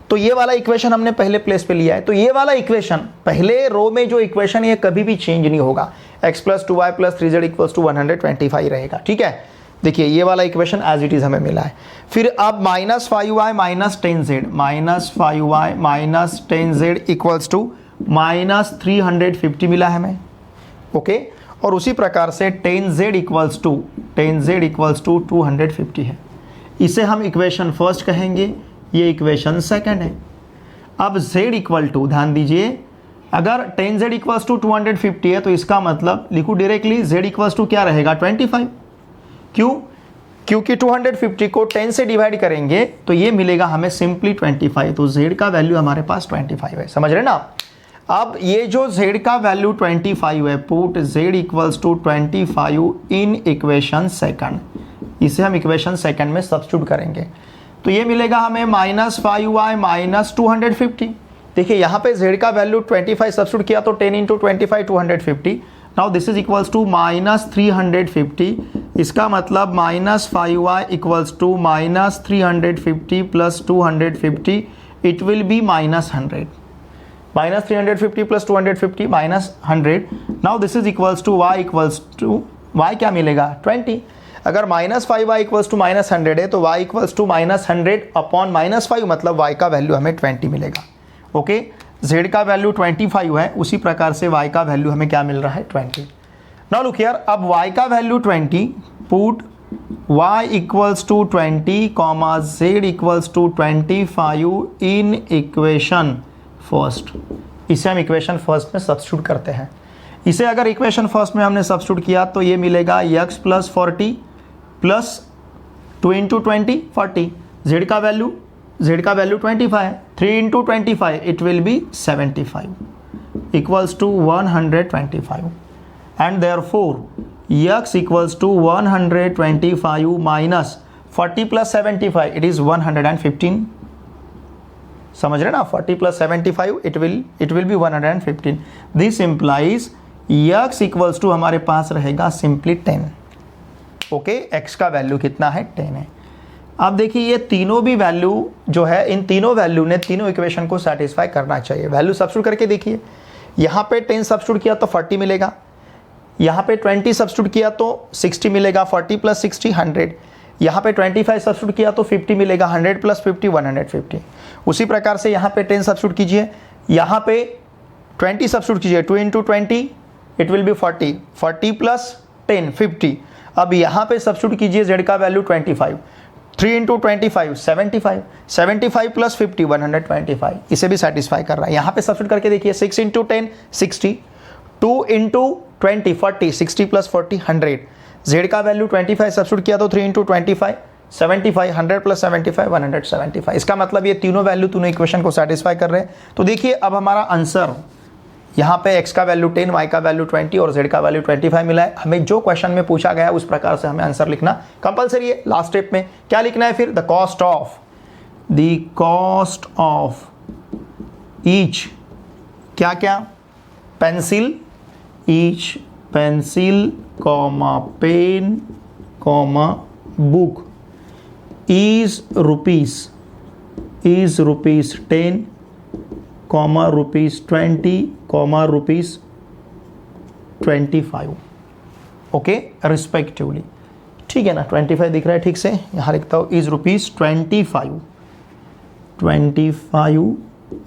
तो ये वाला इक्वेशन हमने पहले प्लेस पे लिया है, तो ये वाला इक्वेशन पहले रो में जो इक्वेशन ये कभी भी चेंज नहीं होगा, x + 2y + 3z = 125 रहेगा, ठीक है। देखिए ये वाला इक्वेशन एज इट इज हमें मिला है। फिर अब -5y - 10z, -5y - 10z = -350 मिला है हमें, ओके। और उसी प्रकार से 10z = 250 है। इसे हम इक्वेशन फर्स्ट कहेंगे, ये इक्वेशन सेकंड है। अब z इक्वल टू, ध्यान दीजिए, अगर 10z इक्वल्स टू 250 है तो इसका मतलब लिखूँ डायरेक्टली z इक्वल्स टू क्या रहेगा 25। क्यों? क्योंकि 250 को 10 से डिवाइड करेंगे तो ये मिलेगा हमें सिंपली 25, तो z का वैल्यू हमारे पास 25 है। समझ रहे ना आप? अब ये जो z का वैल्यू 25 है, put z equals to 25 in equation second, इसे हम इक्वेशन सेकंड में सब्स्टिट्यूट करेंगे तो ये मिलेगा हमें -5y माइनस 250। देखिए यहाँ पे z का वैल्यू 25 सब्स्टिट्यूट किया तो 10 into 25 250। Now this is equals to -350, इसका मतलब -5y equals to -350 plus 250, it will be -100। -350 plus 250 -100। Now this is equals to y equals to, y क्या मिलेगा 20। अगर -5y इक्वल्स टू -100 है तो y इक्वल्स टू -100 अपॉन -5, मतलब y का वैल्यू हमें 20 मिलेगा। ओके, z का वैल्यू 25 है, उसी प्रकार से y का वैल्यू हमें क्या मिल रहा है 20। नाउ लुक हियर, अब y का value 20, put y equals to 20 comma z equals to 25 in equation first. इसे हम इक्वेशन फर्स्ट में सब्स्टिट्यूट करते हैं। इसे अगर इक्वेशन फर्स्ट में हमने सब्स्टिट्यूट किया तो ये मिलेगा x plus 40 plus 2 into 20 40, z का वैल्यू 25 है, 3 into 25 it will be 75 equals to 125 and therefore x equals to 125 minus 40 plus 75 it is 115। समझ रहे ना, 40 plus 75 it will be 115। This implies x equals to हमारे पास रहेगा सिंपली 10। ओके, x का वैल्यू कितना है 10 है। अब देखिए ये तीनों भी वैल्यू जो है, इन तीनों वैल्यू ने तीनों इक्वेशन को सेटिस्फाई करना चाहिए। वैल्यू सब्स्टिट्यूट करके देखिए, यहाँ पे 10 सब्स्टिट्यूट किया तो 40 मिलेगा, यहाँ पे 20 सब्स्टिट्यूट किया तो 60 मिलेगा, 40 प्लस 60 100, यहाँ पे 25 सब्स्टिट्यूट किया तो 50 मिलेगा, 100 प्लस 50 150। उसी प्रकार से यहाँ पे 10 सब्स्टिट्यूट कीजिए, यहाँ पे 20 सब्स्टिट्यूट कीजिए, 2 into 20 it will B 40, 40 plus 10 50। अब यहाँ पे सब्स्टिट्यूट कीजिए z का वैल्यू 25, 3 इंटू 25 75, 75 प्लस 50 125, इसे भी सेटिस्फाई कर रहा है। यहाँ पे सब्स्टिट्यूट करके देखिए, 6 इंटू 10 60, 2 इंटू 20 40, 60 प्लस 40 100, z का वैल्यू 25 सब्स्टिट्यूट किया तो 3 इंटू 25 75, 100 प्लस 75 175। इसका मतलब ये तीनों वैल्यू तीनों इक्वेशन को सेटिस्फाई कर रहे हैं। तो देखिए अब हमारा आंसर यहाँ पे x का वैल्यू 10, y का वैल्यू 20 और z का वैल्यू 25 मिला है। हमें जो क्वेश्चन में पूछा गया है उस प्रकार से हमें आंसर लिखना कंपलसरी है। लास्ट स्टेप में क्या लिखना है फिर, द कॉस्ट ऑफ ईच क्या क्या, pencil, each pencil comma pen comma book is rupees 10 comma rupees 20 comma rupees 25, okay respectively. ठीक है ना, 25 दिख रहा है ठीक से, यहाँ लिखता हूँ इज रुपीज 25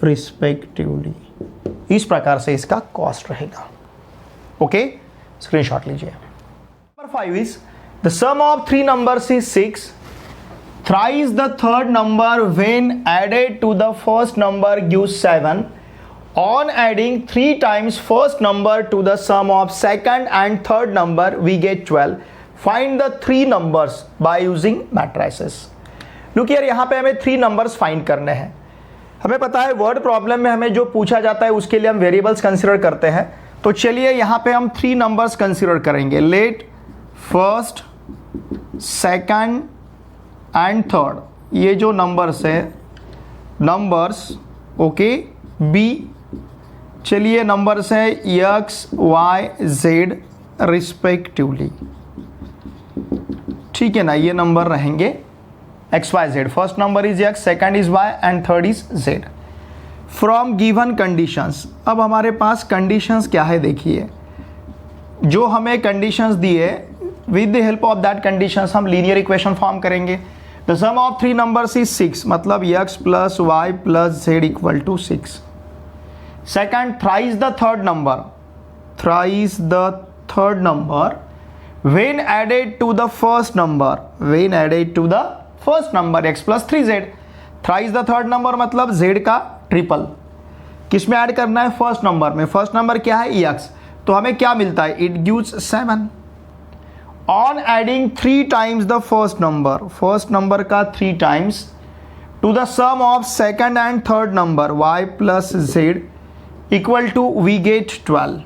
रिस्पेक्टिवली। इस प्रकार से इसका कॉस्ट रहेगा। ओके, स्क्रीनशॉट लीजिए। Number 5 is the sum of 3 numbers is 6, thrice the third number when added to the first number gives 7. On adding 3 times first number to the sum of second and third number we get 12. Find the 3 numbers by using matrices. Look here, यहाँ पे हमें 3 numbers find करने हैं। हमें पता है वर्ड प्रॉब्लम में हमें जो पूछा जाता है उसके लिए हम वेरिएबल्स कंसिडर करते हैं। तो चलिए यहाँ पे हम 3 numbers कंसिडर करेंगे। Let first, second and third, ये जो नंबर्स है नंबर्स, ओके बी, चलिए नंबर्स है एक्स वाई जेड रिस्पेक्टिवली। ठीक है ना, ये नंबर रहेंगे x y z. First number is x, second is y and third is z. From given conditions, अब हमारे पास कंडीशंस क्या है देखिए, जो हमें कंडीशंस दिए with the help of that conditions हम लीनियर इक्वेशन फॉर्म करेंगे। The sum of 3 numbers is 6, मतलब x plus y plus z equal to 6। Second, thrice the third number, thrice the third number when added to the first number, when added to the first number x plus 3z। Thrice the third number मतलब z का ट्रिपल। किस में ऐड करना है? फर्स्ट नंबर में। फर्स्ट नंबर क्या है? x। तो हमें क्या मिलता है? It gives 7 on adding 3 times the first number, first number का 3 times to the sum of second and third number y plus z equal to we get 12।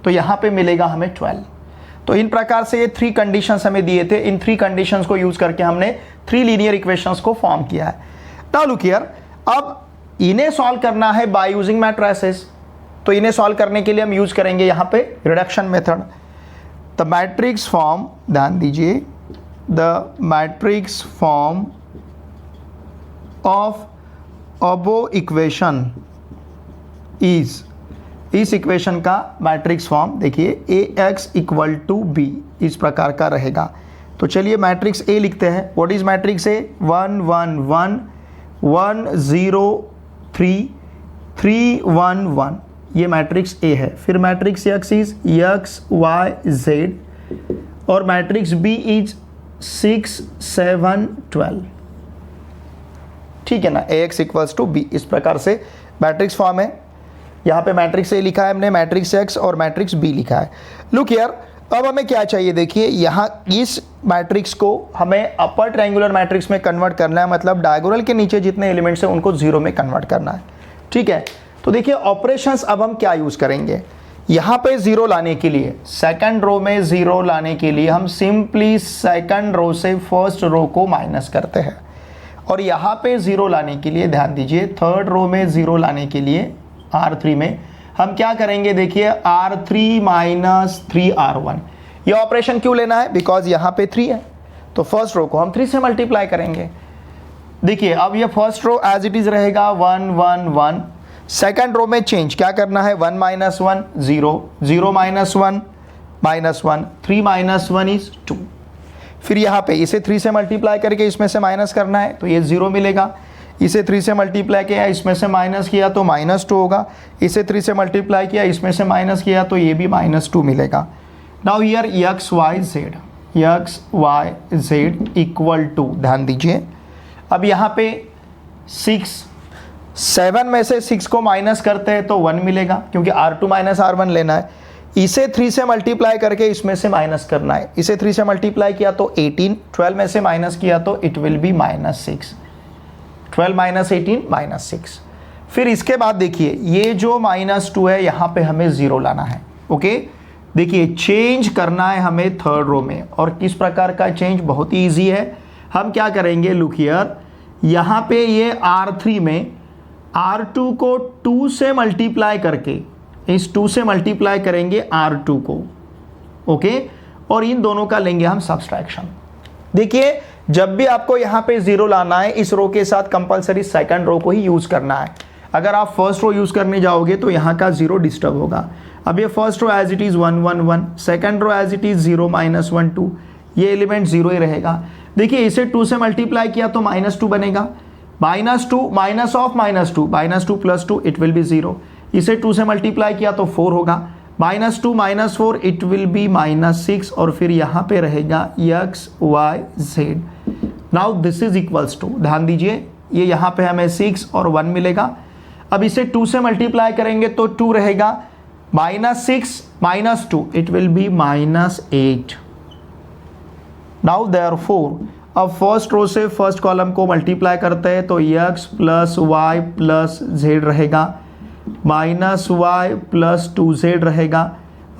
तो यहां पे मिलेगा हमें 12। तो इन प्रकार से ये 3 कंडीशंस हमें दिए थे, इन 3 कंडीशंस को यूज करके हमने 3 लीनियर इक्वेशंस को फॉर्म किया है। नाउ लुक हियर, अब इन्हें सॉल्व करना है बाय यूजिंग मैट्रिसेस। तो इन्हें सॉल्व करने के लिए हम यूज करेंगे यहां पे reduction method. The matrix form, ध्यान दीजिए, the matrix form of above equation is, इस इक्वेशन का मैट्रिक्स फॉर्म देखिए ax इक्वल टू बी इस प्रकार का रहेगा। तो चलिए मैट्रिक्स A लिखते हैं। What is matrix A? 1 1 1 1 0 3 3 1 1, ये मैट्रिक्स A है। फिर matrix X is x y z और मैट्रिक्स B इज 6 7 12। ठीक है ना, ax इक्वल्स टू b, इस प्रकार से मैट्रिक्स फॉर्म है। यहाँ पे मैट्रिक्स A लिखा है हमने, मैट्रिक्स X और मैट्रिक्स B लिखा है। लुक हियर, अब हमें क्या चाहिए? देखिए यहाँ इस मैट्रिक्स को हमें अपर ट्रायंगुलर मैट्रिक्स में कन्वर्ट करना है, मतलब डायगोनल के नीचे जितने एलिमेंट्स हैं उनको 0 में कन्वर्ट करना है। ठीक है, तो देखिए ऑपरेशंस अब हम क्या यूज करेंगे। यहाँ पे 0 लाने के लिए, सेकंड रो में 0 लाने के लिए हम सिंपली सेकंड रो से फर्स्ट रो को माइनस करते हैं। और यहाँ पे 0 लाने के लिए ध्यान दीजिए, थर्ड रो में 0 लाने के लिए R3 में हम क्या करेंगे? देखिए R3 माइनस 3R1। ये ऑपरेशन क्यों लेना है? बिकॉज यहाँ पे 3 है, तो फर्स्ट रो को हम 3 से मल्टीप्लाई करेंगे। देखिए अब ये first row as it is रहेगा 1 1 1। सेकंड रो में चेंज क्या करना है? 1 minus 1 0, 0 minus 1 minus 1, 3 minus 1 is 2। फिर यहाँ पे इसे 3 से मल्टीप्लाई करके इसमें से माइनस करना है, तो ये 0 मिलेगा। इसे 3 से मल्टीप्लाई किया, इसमें से माइनस किया तो -2 होगा। इसे 3 से मल्टीप्लाई किया, इसमें से माइनस किया तो ये भी -2 मिलेगा। Now here x y z equal to, ध्यान दीजिए, अब यहाँ पे 6 7 में से 6 को माइनस करते हैं तो 1 मिलेगा, क्योंकि R2 माइनस R1 लेना है। इसे 3 से मल्टीप्लाई करके इसमें से माइनस करना है। इसे 3 से मल्टीप्लाई किया तो 18, 12 में से माइनस किया तो इट विल बी -6, 12 माइनस 18 -6। फिर इसके बाद देखिए ये जो -2 है यहाँ पे हमें 0 लाना है। ओके, देखिए चेंज करना है हमें थर्ड रो में, और किस प्रकार का चेंज? बहुत ही ईजी है। हम क्या करेंगे? लुक हियर, यहाँ पे ये R3 में R2 को 2 से मल्टीप्लाई करके, इस 2 से मल्टीप्लाई करेंगे R2 को। ओके, और इन दोनों का लेंगे हम सब्सट्रैक्शन। देखिए जब भी आपको यहाँ पे 0 लाना है, इस रो के साथ कंपलसरी सेकंड रो को ही यूज करना है। अगर आप फर्स्ट रो यूज करने जाओगे तो यहाँ का 0 डिस्टर्ब होगा। अब ये first row as it is 1 1 1, second row as it is 0 -1 2, ये एलिमेंट 0 ही रहेगा। देखिए इसे 2 से मल्टीप्लाई किया तो -2 बनेगा, -2 minus of -2, -2 plus 2 it will B 0। इसे 2 से मल्टीप्लाई किया तो 4 होगा, -2 -4 इट विल बी -6, और फिर यहाँ पे रहेगा x y z। Now this is equals to, ध्यान दीजिए ये यहाँ पे हमें 6 और 1 मिलेगा। अब इसे 2 से मल्टीप्लाई करेंगे तो 2 रहेगा, -6 -2 it will be -8। Now therefore अब फर्स्ट रो से फर्स्ट कॉलम को मल्टीप्लाई करते हैं तो x plus y plus z रहेगा, -y प्लस 2z रहेगा,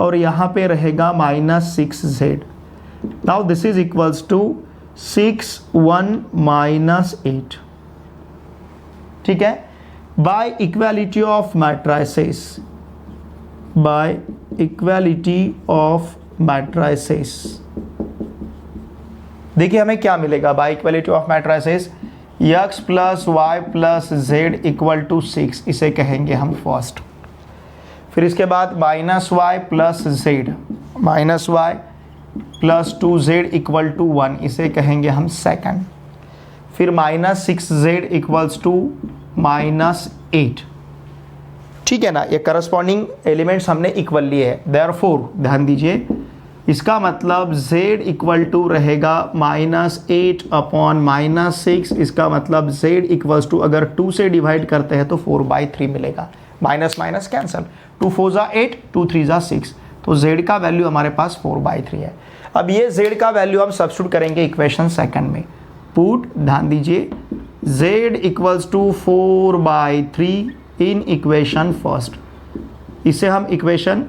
और यहाँ पे रहेगा -6z। Now this is equals to 6 1 -8। ठीक है, by equality of matrices, by equality of matrices देखिए हमें क्या मिलेगा by equality of matrices? x plus y plus z equal to 6, इसे कहेंगे हम फर्स्ट। फिर इसके बाद -y plus z, -y plus 2z equal to 1, इसे कहेंगे हम सेकंड। फिर -6z इक्वल्स टू -8। ठीक है ना, ये करस्पॉन्डिंग एलिमेंट्स हमने इक्वल लिए हैं। देयरफॉर ध्यान दीजिए इसका मतलब z इक्वल टू रहेगा -8 अपॉन -6। इसका मतलब z इक्वल्स टू अगर 2 से डिवाइड करते हैं तो 4/3 मिलेगा। माइनस माइनस कैंसल, 2 4 जा 8, 2 3 जा 6, तो z का वैल्यू हमारे पास 4/3 है। अब ये z का वैल्यू हम सब्स्टिट्यूट करेंगे इक्वेशन सेकंड में। पुट, ध्यान दीजिए, z equals to 4/3 in equation first. इसे हम इक्वेशन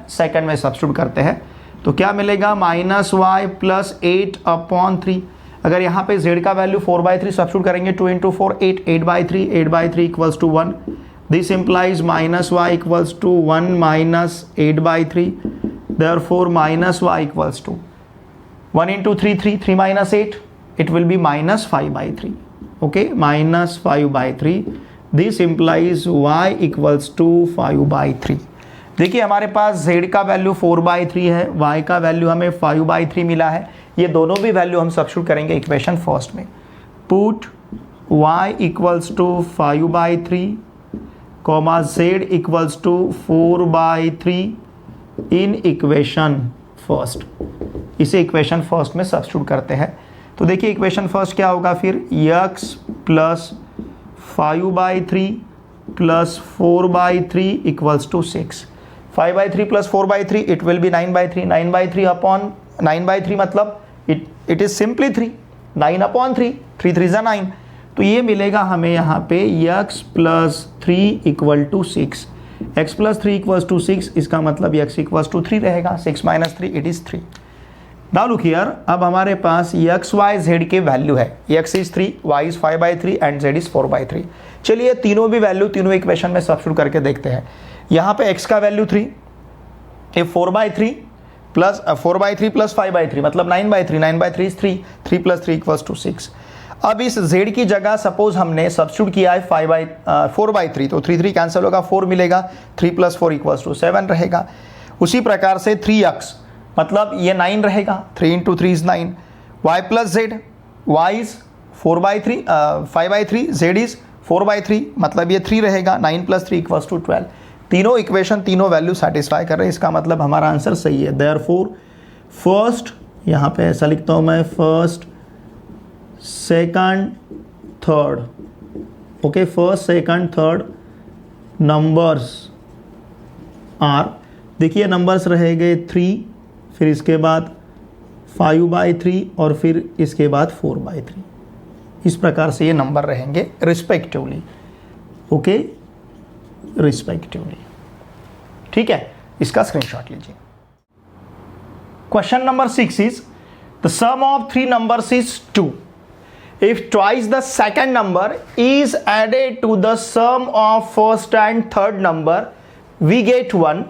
सेकंड में सब्स्टिट्यूट करते हैं तो क्या मिलेगा, -y + 8/3। अगर यहाँ पे z का वैल्यू 4/3 सब्स्टिट्यूट करेंगे, 2 × 4 8, 8/3, 8/3 equals to 1। This implies -y equals to 1 - 8/3। Therefore -y equals to 1 × 3 3, 3 - 8, it will be -5/3. okay, -5/3. This implies y equals to 5/3। देखिए हमारे पास z का वैल्यू 4/3 है, y का वैल्यू हमें 5/3 मिला है। ये दोनों भी वैल्यू हम सब्स्टिट्यूट करेंगे इक्वेशन फर्स्ट में। Put y equals to 5/3 comma z equals to 4/3 in equation first. इसे इक्वेशन फर्स्ट में सब्स्टिट्यूट करते हैं तो देखिए इक्वेशन फर्स्ट क्या होगा फिर, x + 5/3 + 4/3 equals to 6। 5/3 + 4/3 it will be 9/3। 9/3 upon 9/3 मतलब इट इज सिंपली 3, 9/3, 3 3 जा 9। तो ये मिलेगा हमें यहाँ पे x + 3 = 6। x + 3 = 6, इसका मतलब x = 3 रहेगा। 6 - 3 it is 3। Now look here, अब हमारे पास x y z के वैल्यू है। x is 3, y is 5/3 and z is 4/3। चलिए तीनों भी वैल्यू तीनों इक्वेशन में सब्स्टिट्यूट करके देखते हैं। यहाँ पे x का वैल्यू 3, ये 4/3 + 5/3 मतलब 9/3, 9/3 इज 3, 3 + 3 = 6। अब इस z की जगह सपोज हमने सब्स्टिट्यूट किया है 4/3, तो 3 3 कैंसिल होगा, 4 मिलेगा, 3 + 4 = 7 रहेगा। उसी प्रकार से 3x मतलब ये 9 रहेगा, 3 × 3 is 9। y + z, y is 5/3, z is 4/3 मतलब ये 3 रहेगा, 9 + 3 = 12। तीनों इक्वेशन तीनों वैल्यू सेटिस्फाई कर रहे हैं, इसका मतलब हमारा आंसर सही है। देयरफॉर फर्स्ट, यहाँ पे ऐसा लिखता हूँ मैं, first second third, okay, first second third numbers are, देखिए नंबर्स रहेंगे 3, फिर इसके बाद 5/3 और फिर इसके बाद 4/3। इस प्रकार से ये नंबर रहेंगे रिस्पेक्टिवली, ओके, रिस्पेक्टिवली। ठीक है, इसका स्क्रीनशॉट लीजिए। Question number 6 is the sum of 3 numbers is 2। If twice the second number is added to the sum of first and third number, we get 1.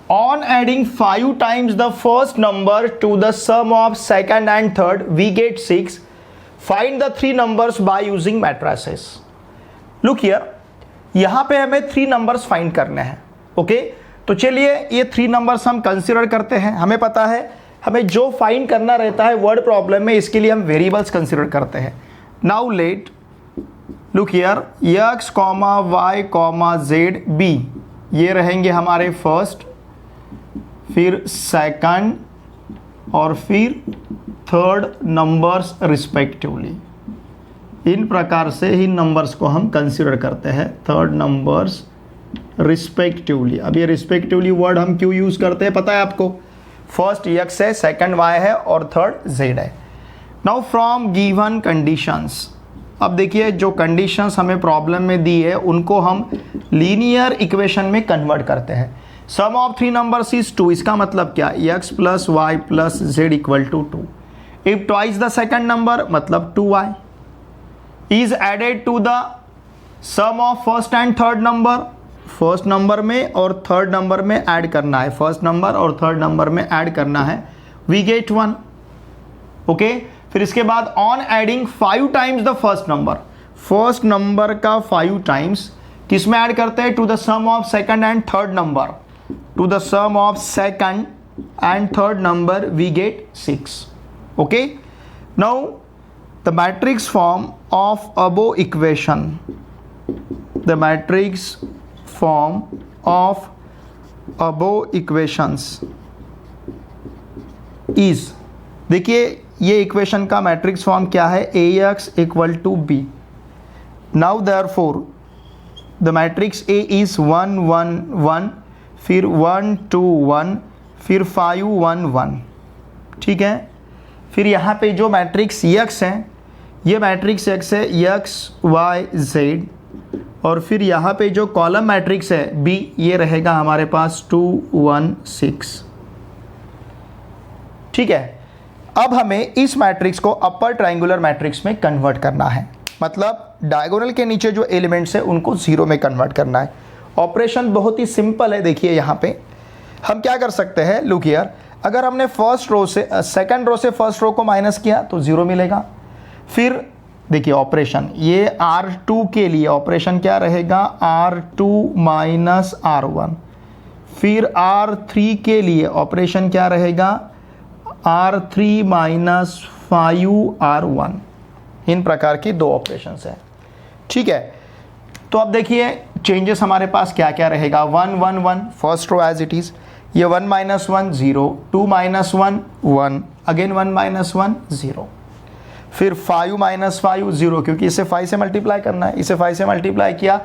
On adding 5 times the first number to the sum of second and third, we get 6. Find the 3 numbers by using matrices. Look here, यहाँ पे हमें 3 numbers find करने हैं, ओके। तो चलिए ये 3 numbers हम कंसिडर करते हैं। हमें पता है हमें जो फाइंड करना रहता है वर्ड प्रॉब्लम में, इसके लिए हम वेरिएबल्स कंसिडर करते हैं। Now let look here, x, y, z, b ये रहेंगे हमारे फर्स्ट, फिर सेकंड और फिर थर्ड नंबर्स रिस्पेक्टिवली। इन प्रकार से ही नंबर्स को हम कंसिडर करते हैं, थर्ड नंबर्स रिस्पेक्टिवली। अब ये रिस्पेक्टिवली वर्ड हम क्यों यूज करते हैं पता है आपको? फर्स्ट x है, सेकंड y है और थर्ड z है। नाउ फ्रॉम गिवन कंडीशंस, अब देखिए जो कंडीशंस हमें प्रॉब्लम में दी है उनको हम लीनियर इक्वेशन में कन्वर्ट करते हैं। सम ऑफ 3 नंबर्स इज 2, इसका मतलब क्या, x + y + z = 2। If twice the second number मतलब 2y is added to the sum of first and third number, first number में और थर्ड नंबर में ऐड करना है, फर्स्ट नंबर और थर्ड नंबर में ऐड करना है, वी गेट 1, ओके। फिर इसके बाद on adding 5 times the first number, first number का 5 टाइम्स किस में ऐड करते हैं, to the sum of second and third number, to the sum of second and third number we get 6, okay. Now the matrix form of above equation, the matrix form of above equations is, देखिए ये इक्वेशन का मैट्रिक्स फॉर्म क्या है, AX equal to B। Now therefore the matrix A is 1 1 1, फिर 1 2 1, फिर 5 1 1, ठीक है। फिर यहाँ पे जो मैट्रिक्स X है, ये मैट्रिक्स X है X Y Z, और फिर यहाँ पे जो कॉलम मैट्रिक्स है B, ये रहेगा हमारे पास 2 1 6, ठीक है। अब हमें इस मैट्रिक्स को अपर ट्रायंगुलर मैट्रिक्स में कन्वर्ट करना है, मतलब डायगोनल के नीचे जो एलिमेंट्स है उनको जीरो में कन्वर्ट करना है। ऑपरेशन बहुत ही सिंपल है। देखिए यहाँ पे हम क्या कर सकते हैं, लुक हियर, अगर हमने फर्स्ट रो से सेकंड रो से फर्स्ट रो को माइनस किया तो जीरो मिलेगा। फिर देखिए ऑपरेशन, ये R2 के लिए ऑपरेशन क्या रहेगा, R2 माइनस R1। फिर R3 के लिए ऑपरेशन क्या रहेगा, R3 माइनस 5R1। इन प्रकार की दो ऑपरेशंस हैं, ठीक है। तो अब देखिए चेंजेस हमारे पास क्या क्या रहेगा, 1 1 1 first row as it is, ये 1 माइनस 1 0, 2 माइनस 1 1, अगेन 1 माइनस 1 0, फिर 5 माइनस 5 0, क्योंकि इसे 5 से मल्टीप्लाई करना है, इसे 5 से मल्टीप्लाई किया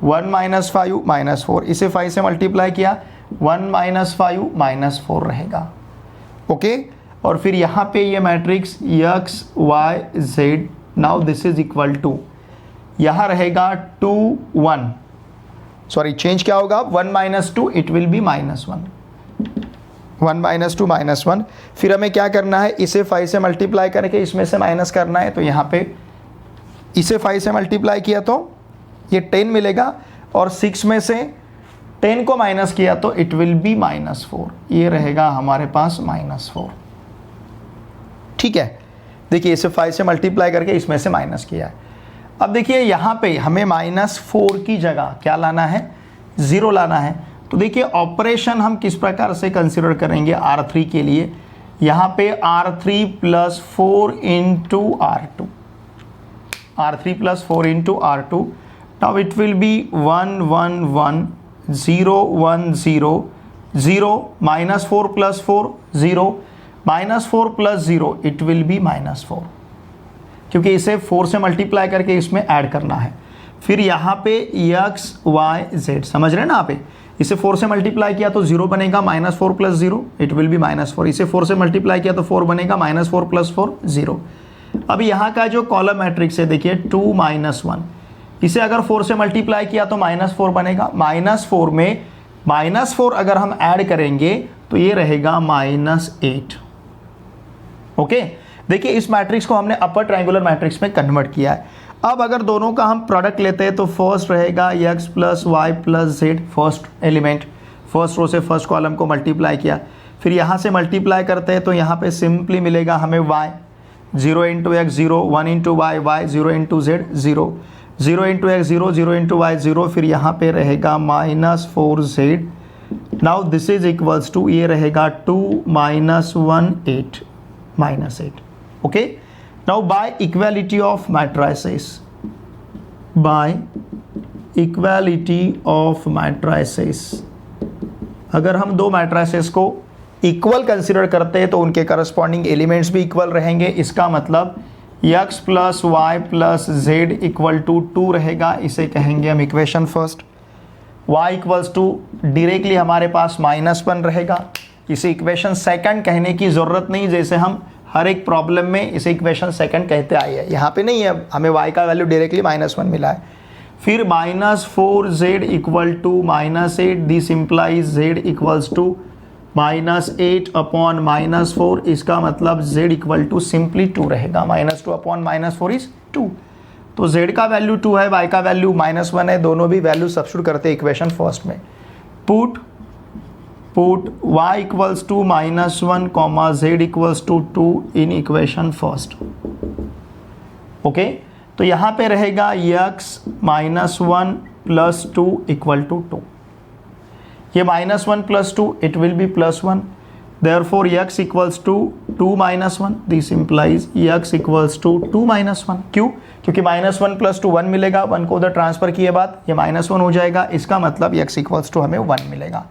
1 माइनस 5 माइनस 4, इसे 5 से मल्टीप्लाई किया 1 माइनस 5 माइनस 4 रहेगा, ओके। और फिर यहाँ पे ये matrix X Y Z, now this is equal to, यहाँ रहेगा 2 1, सॉरी चेंज क्या होगा, 1 minus 2 it will be minus 1, 1 minus 2 minus 1। फिर हमें क्या करना है, इसे 5 से मल्टीप्लाई करके इसमें से माइनस करना है, तो यहाँ पे इसे 5 से मल्टीप्लाई किया तो ये 10 मिलेगा, और 6 में से 10 को माइनस किया तो इट विल बी माइनस 4, ये रहेगा हमारे पास माइनस 4, ठीक है। देखिए इसे 5 से मल्टीप्लाई करके इसमें से माइनस किया है। अब देखिए यहाँ पे हमें -4 की जगह क्या लाना है, 0 लाना है। तो देखिए ऑपरेशन हम किस प्रकार से कंसिडर करेंगे R3 के लिए, यहाँ पे R3 plus 4 into R2, R3 plus 4 into R2, now it will be 1 1 1 0 1 0 0, -4 plus 4 0, -4 plus 0 it will B -4, क्योंकि इसे 4 से मल्टीप्लाई करके इसमें ऐड करना है। फिर यहाँ पे X Y Z, समझ रहे हैं ना आप, इसे 4 से मल्टीप्लाई किया तो 0 बनेगा, -4 प्लस 0 इट विल बी -4, इसे 4 से मल्टीप्लाई किया तो 4 बनेगा, -4 प्लस 4 0। अब यहाँ का जो कॉलम मैट्रिक्स है देखिए 2 1, इसे अगर 4 से मल्टीप्लाई किया तो -4 बनेगा, -4 में -4 अगर हम ऐड करेंगे तो ये रहेगा -8, ओके। देखिए इस मैट्रिक्स को हमने अपर ट्रायंगुलर मैट्रिक्स में कन्वर्ट किया है। अब अगर दोनों का हम प्रोडक्ट लेते हैं तो फर्स्ट रहेगा X plus y plus Z, first element, first row से फर्स्ट कॉलम को मल्टीप्लाई किया, फिर यहाँ से मल्टीप्लाई करते हैं तो यहाँ पे सिंपली मिलेगा हमें Y, 0 into X 0, 1 into Y Y, 0 into Z 0, 0 into X 0, 0 into Y 0, फिर यहाँ पे रहेगा -4Z। Now this is equals to, ये रहेगा 2 -1 8 -8, okay. Now by equality of matrices, by equality of matrices, अगर हम दो मैट्राइसेस को इक्वल कंसिडर करते हैं तो उनके करस्पॉन्डिंग एलिमेंट्स भी इक्वल रहेंगे। इसका मतलब X plus y plus Z equal to 2 रहेगा, इसे कहेंगे हम equation first. Y equals to directly हमारे पास -1 रहेगा, इसे इक्वेशन सेकंड कहने की ज़रूरत नहीं, जैसे हम हर एक प्रॉब्लम में इसे इक्वेशन सेकंड कहते आए हैं। यहाँ पे नहीं है, हमें y का वैल्यू डायरेक्टली -1 मिला है। फिर -4Z equal to -8, this implies Z equals to -8 upon -4, इसका मतलब Z इक्वल टू सिंपली 2 रहेगा, -2 अपॉन -4 इज 2। तो Z का वैल्यू 2 है, y का वैल्यू -1 है, दोनों भी वैल्यू सब्स्टिट्यूट करते हैं इक्वेशन फर्स्ट में। Put y equals to -1 comma Z equals to 2 in equation first, okay. तो यहाँ पे रहेगा X -1 प्लस 2 इक्वल टू 2, ये -1 plus 2 it will be +1, therefore X equals to 2 -1, this implies X equals to 2 -1। क्यों? क्योंकि -1 प्लस 2 1 मिलेगा, 1 को उधर ट्रांसफर किए बाद ये -1 हो जाएगा, इसका मतलब X इक्वल्स टू हमें 1 मिलेगा।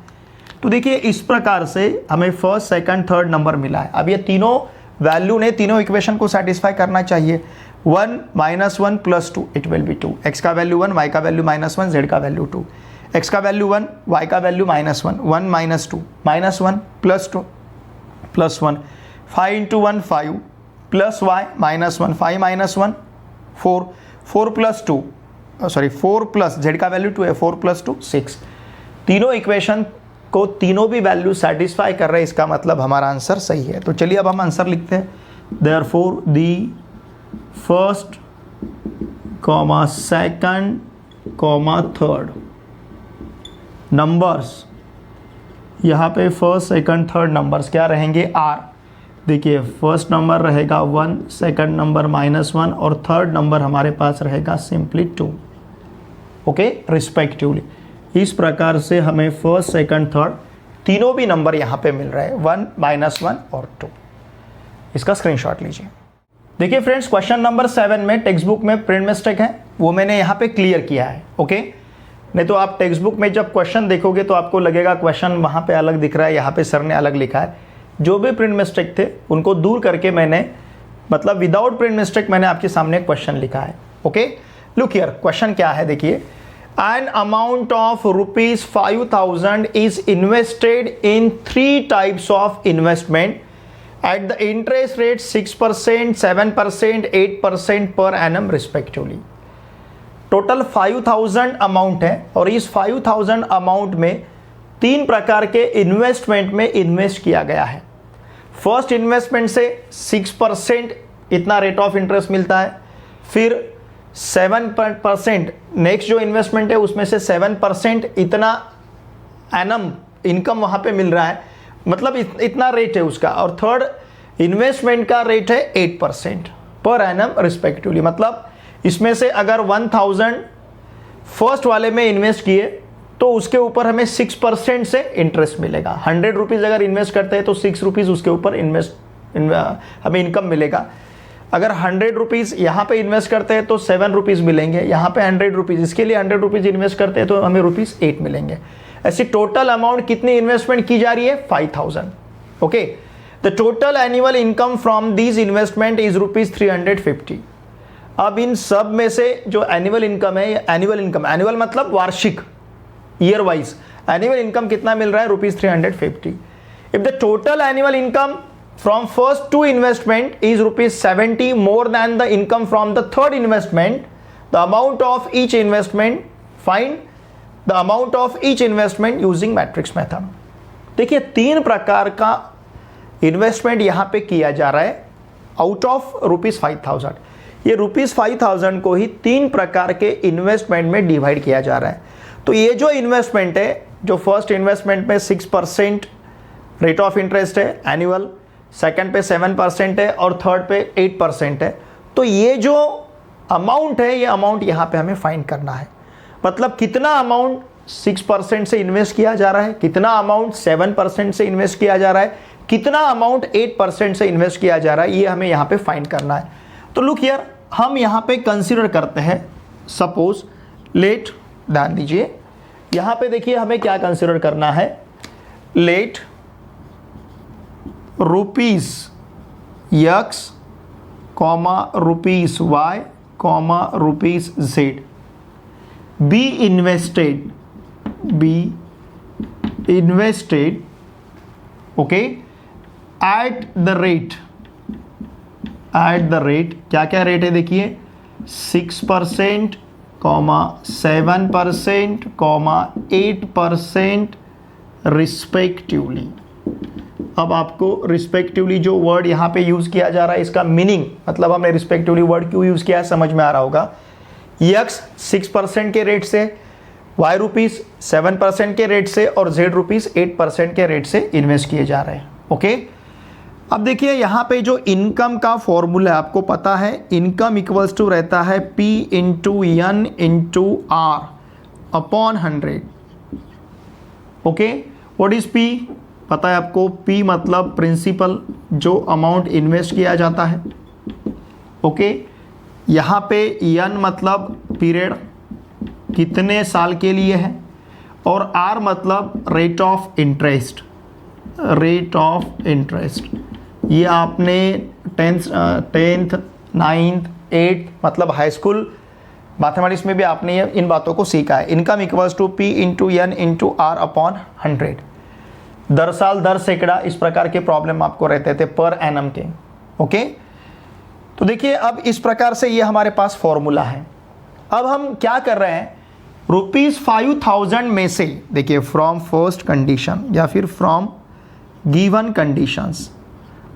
तो देखिए इस प्रकार से हमें फर्स्ट, सेकंड, थर्ड नंबर मिला है। अब ये तीनों वैल्यू ने तीनों इक्वेशन को सेटिस्फाई करना चाहिए। 1 - 1 + 2 इट विल बी 2। x का वैल्यू 1, y का वैल्यू -1, z का वैल्यू 2। x का वैल्यू 1, y का value -1, 1 - 2 -1 + 2 + 1, 5 × 1 5 + y -1, 5 - 1 4, 4 + 2 sorry 4 plus z का वैल्यू 2 है, 4 + 2 6। तीनों इक्वेशन को तीनों भी वैल्यू सेटिस्फाई कर रहे हैं, इसका मतलब हमारा आंसर सही है। तो चलिए अब हम आंसर लिखते हैं। Therefore the first, second, third numbers, यहाँ पे फर्स्ट, सेकंड, थर्ड नंबर्स क्या रहेंगे? आर। देखिए फर्स्ट नंबर रहेगा 1, सेकंड नंबर -1 और थर्ड नंबर हमारे पास रहेगा सिंपली 2, ओके, रिस्पेक्टिवली। इस प्रकार से हमें फर्स्ट, सेकंड, थर्ड तीनों भी नंबर यहाँ पे मिल रहे हैं, 1, -1 और 2। इसका स्क्रीनशॉट लीजिए। देखिए फ्रेंड्स, क्वेश्चन नंबर 7 में टेक्स्ट बुक में प्रिंट मिस्टेक है, वो मैंने यहाँ पे क्लियर किया है, ओके। नहीं तो आप टेक्स्ट बुक में जब क्वेश्चन देखोगे तो आपको लगेगा क्वेश्चन वहाँ पे अलग दिख रहा है, यहाँ पे सर ने अलग लिखा है। जो भी प्रिंट मिस्टेक थे उनको दूर करके मैंने, मतलब विदाउट प्रिंट मिस्टेक मैंने आपके सामने क्वेश्चन लिखा है, ओके। लुक हियर, क्वेश्चन क्या है देखिए। An amount of ₹5,000 is invested in 3 types of investment at the interest rate 6%, 7%, 8% per annum respectively. Total 5,000 amount है और इस 5,000 अमाउंट में 3 प्रकार के इन्वेस्टमेंट में इन्वेस्ट किया गया है। फर्स्ट इन्वेस्टमेंट से 6% इतना रेट ऑफ इंटरेस्ट मिलता है, फिर 7% नेक्स्ट जो इन्वेस्टमेंट है उसमें से 7% इतना एनम इनकम वहाँ पे मिल रहा है, मतलब इतना रेट है उसका। और थर्ड इन्वेस्टमेंट का रेट है 8% पर एनम रिस्पेक्टिवली। मतलब इसमें से अगर 1,000 फर्स्ट वाले में इन्वेस्ट किए तो उसके ऊपर हमें 6% से इंटरेस्ट मिलेगा। 100 रुपीज़ अगर इन्वेस्ट करते हैं तो 6 रुपीज़ उसके ऊपर हमें इनकम मिलेगा। अगर 100 रुपीज़ यहाँ पे इन्वेस्ट करते हैं तो 7 रुपीज़ मिलेंगे, यहाँ पे 100 रुपीज़, इसके लिए 100 रुपीज़ इन्वेस्ट करते हैं तो हमें ₹8 मिलेंगे। ऐसी टोटल अमाउंट कितनी इन्वेस्टमेंट की जा रही है? 5,000, okay. The total annual income from these investment is ₹350। अब इन सब में से जो एनुअल इनकम है, एनुअल मतलब वार्षिक, ईयर वाइज एनुअल इनकम कितना मिल रहा है? ₹350। If the total annual income from first 2 investment is ₹70 more than the income from the third investment, the amount of each investment, find the amount of each investment using matrix method। देखिए 3 प्रकार का इन्वेस्टमेंट यहाँ पे किया जा रहा है आउट ऑफ ₹5,000। ये ₹5,000 को ही 3 प्रकार के इन्वेस्टमेंट में डिवाइड किया जा रहा है। तो ये जो इन्वेस्टमेंट है, जो फर्स्ट इन्वेस्टमेंट में 6% रेट ऑफ इंटरेस्ट है एनुअल, सेकंड पे 7% है और थर्ड पे 8% है। तो ये जो अमाउंट है, ये अमाउंट यहाँ पे हमें फाइंड करना है। मतलब कितना अमाउंट 6% से इन्वेस्ट किया जा रहा है, कितना अमाउंट 7% से इन्वेस्ट किया जा रहा है, कितना अमाउंट 8% से इन्वेस्ट किया जा रहा है, ये हमें यहाँ पे फाइंड करना है। तो लुक हियर, हम यहाँ पे कंसिडर करते हैं, सपोज लेट, ध्यान दीजिए यहाँ पे देखिए हमें क्या कंसिडर करना है। Let ₹X, ₹Y, ₹Z be invested, okay, at the rate क्या क्या रेट है देखिए, 6%, 7%, 8% रिस्पेक्टिवली। अब आपको रिस्पेक्टिवली जो वर्ड यहाँ पे यूज़ किया जा रहा है, इसका मीनिंग, मतलब हमने रिस्पेक्टिवली वर्ड क्यों यूज़ किया है समझ में आ रहा होगा। X 6% के रेट से, Y ₹7% के रेट से और Z ₹8% के रेट से इन्वेस्ट किए जा रहे हैं, ओके। अब देखिए यहाँ पे जो इनकम का फॉर्मूला है आपको पता है, इनकम इक्वल्स टू रहता है P × N × R upon 100, okay. What is P? पता है आपको, P मतलब प्रिंसिपल, जो अमाउंट इन्वेस्ट किया जाता है, ओके। यहाँ पे N मतलब पीरियड, कितने साल के लिए है, और आर मतलब rate of interest, rate of interest. ये आपने टेंथ 9th 8th मतलब हाई स्कूल मैथमेटिक्स में भी आपने इन बातों को सीखा है। Income equals to P into N into R upon 100। दर साल दर सैकड़ा इस प्रकार के प्रॉब्लम आपको रहते थे पर एनम के। ओके, तो देखिए अब इस प्रकार से ये हमारे पास फॉर्मूला है। अब हम क्या कर रहे हैं, ₹5000 में से देखिए फ्रॉम फर्स्ट कंडीशन या फिर फ्रॉम गिवन कंडीशंस,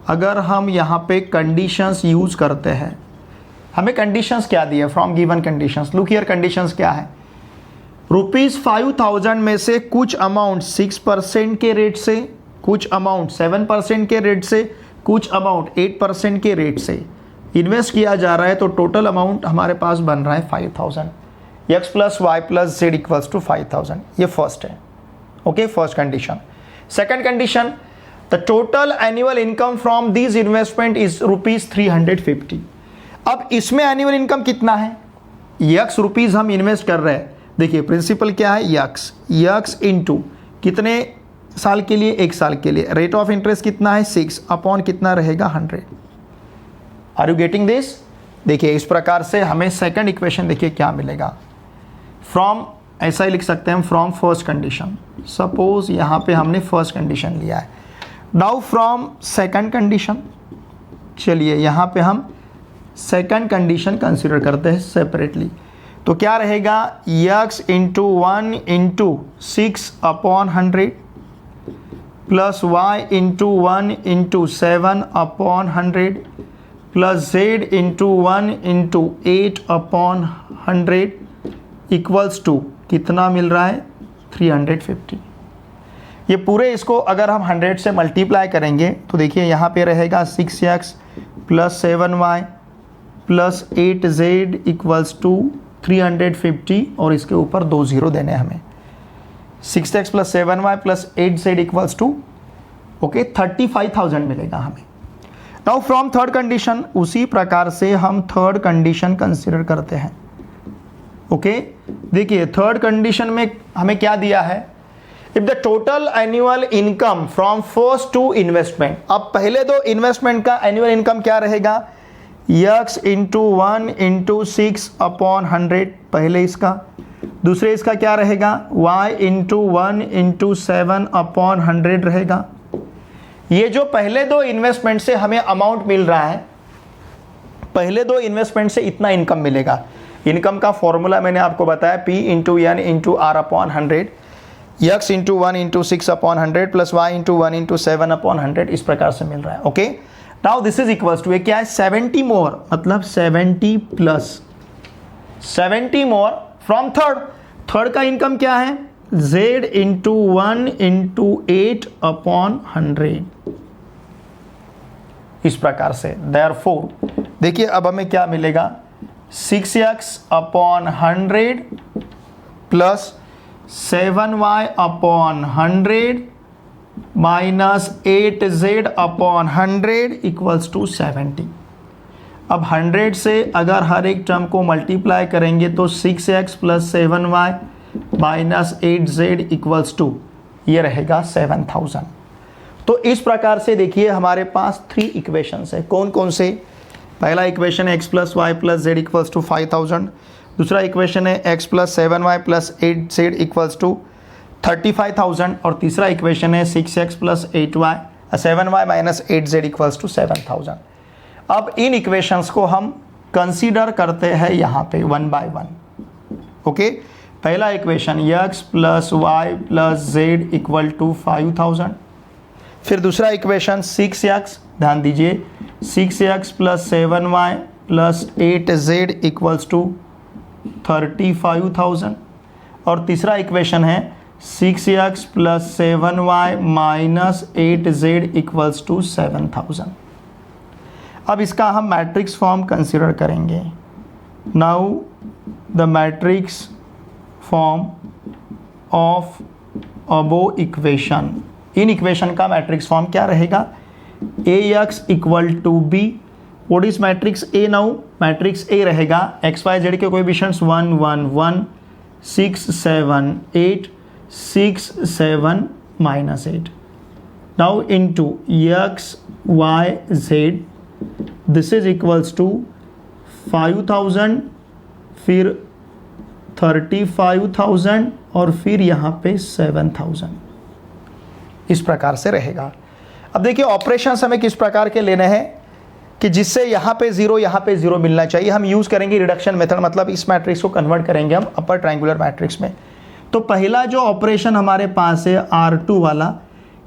अगर हम यहाँ पे कंडीशंस यूज करते हैं, हमें कंडीशंस क्या दी है from given conditions. Look here, conditions क्या है, ₹5000 में से कुछ अमाउंट 6% के रेट से, कुछ अमाउंट 7% के रेट से, कुछ अमाउंट 8% के रेट से इन्वेस्ट किया जा रहा है, तो टोटल अमाउंट हमारे पास बन रहा है 5000। x plus y plus z equals to 5000, ये फर्स्ट है। Okay, first condition. Second condition, the total annual income from this investment is ₹350। अब इसमें एनुअल इनकम कितना है, x रुपीज हम इन्वेस्ट कर रहे हैं। देखिए प्रिंसिपल क्या है, x इंटू कितने साल के लिए, 1 साल के लिए। रेट ऑफ इंटरेस्ट कितना है, 6 अपॉन कितना रहेगा, 100। Are you getting this? देखिए इस प्रकार से हमें सेकंड इक्वेशन देखिए क्या मिलेगा, फ्रॉम, ऐसा ही लिख सकते हैं हम, फ्रॉम फर्स्ट कंडीशन। सपोज यहाँ पे हमने फर्स्ट कंडीशन लिया है, नाउ फ्रॉम सेकंड कंडीशन। चलिए यहाँ पे हम सेकंड कंडीशन कंसीडर करते हैं सेपरेटली। तो क्या रहेगा, x into 1 into 6 upon 100 plus y into 1 into 7 upon 100 plus z into 1 into 8 upon 100 equals to कितना मिल रहा है, 350। ये पूरे इसको अगर हम 100 से मल्टीप्लाई करेंगे तो देखिए यहाँ पे रहेगा 6x plus 7y plus 8z equals to 350 और इसके ऊपर 2 0 देने हमें। 6x plus 7y plus 8z equals to okay 35,000 मिलेगा हमें। नाउ फ्रॉम थर्ड कंडीशन, उसी प्रकार से हम थर्ड कंडीशन कंसिडर करते हैं। ओके, देखिए थर्ड कंडीशन में हमें क्या दिया है, if the total annual income from first two investment. अब पहले दो इन्वेस्टमेंट का एनुअल इनकम क्या रहेगा, x इंटू 1 इंटू 6 अपॉन 100 पहले इसका, दूसरे इसका क्या रहेगा, y इंटू 1 इंटू 7 अपॉन 100 रहेगा। ये जो पहले दो इन्वेस्टमेंट से हमें अमाउंट मिल रहा है, पहले दो इन्वेस्टमेंट से इतना इनकम मिलेगा। इनकम का फॉर्मूला मैंने आपको बताया, P into N into R upon 100, x into 1 into 6 upon 100 plus y into 1 into 7 upon 100, इस प्रकार से मिल रहा है। Okay, now this is equals to, ये क्या है, 70 मोर, मतलब 70 plus 70 more from third. Third का इनकम क्या है, z इंटू 1 इंटू 8 अपॉन 100, इस प्रकार से। देयरफॉर देखिए अब हमें क्या मिलेगा, 6x upon 100 plus 7y upon 100 minus 8z upon 100 equals to 70। अब 100 से अगर हर एक टर्म को मल्टीप्लाई करेंगे तो 6x plus 7y minus 8z equals to ये रहेगा 7000। तो इस प्रकार से देखिए हमारे पास 3 इक्वेशंस है। कौन कौन से, पहला इक्वेशन है x plus y plus z equals to 5000, दूसरा इक्वेशन है x plus 7y plus 8z equals to 35,000 और तीसरा इक्वेशन है 6x plus 7y minus 8z equals to 7000। अब इन इक्वेशंस को हम कंसीडर करते हैं यहाँ पे 1 बाय 1। ओके, पहला equation x plus y plus z equal to 5000, फिर दूसरा इक्वेशन 6x, ध्यान दीजिए 6x plus 7y plus 8z equals to 35,000 और तीसरा इक्वेशन है 6x plus 7y minus 8z equals to 7000। अब इसका हम मैट्रिक्स फॉर्म कंसिडर करेंगे। Now the matrix form of above equation, इन इक्वेशन का मैट्रिक्स फॉर्म क्या रहेगा, ax equal to b। What is matrix A now, matrix A रहेगा x y z के coefficients 1 1 1 6 7 8 6 7 minus 8. Now into x y z, this is equals to 5000, फिर 35,000 और फिर यहाँ पे 7,000, इस प्रकार से रहेगा। अब देखिए ऑपरेशंस हमें किस प्रकार के लेने हैं कि जिससे यहाँ पे जीरो मिलना चाहिए। हम यूज़ करेंगे रिडक्शन मेथड, मतलब इस मैट्रिक्स को कन्वर्ट करेंगे हम अपर ट्रायंगुलर मैट्रिक्स में। तो पहला जो ऑपरेशन हमारे पास है R2 वाला,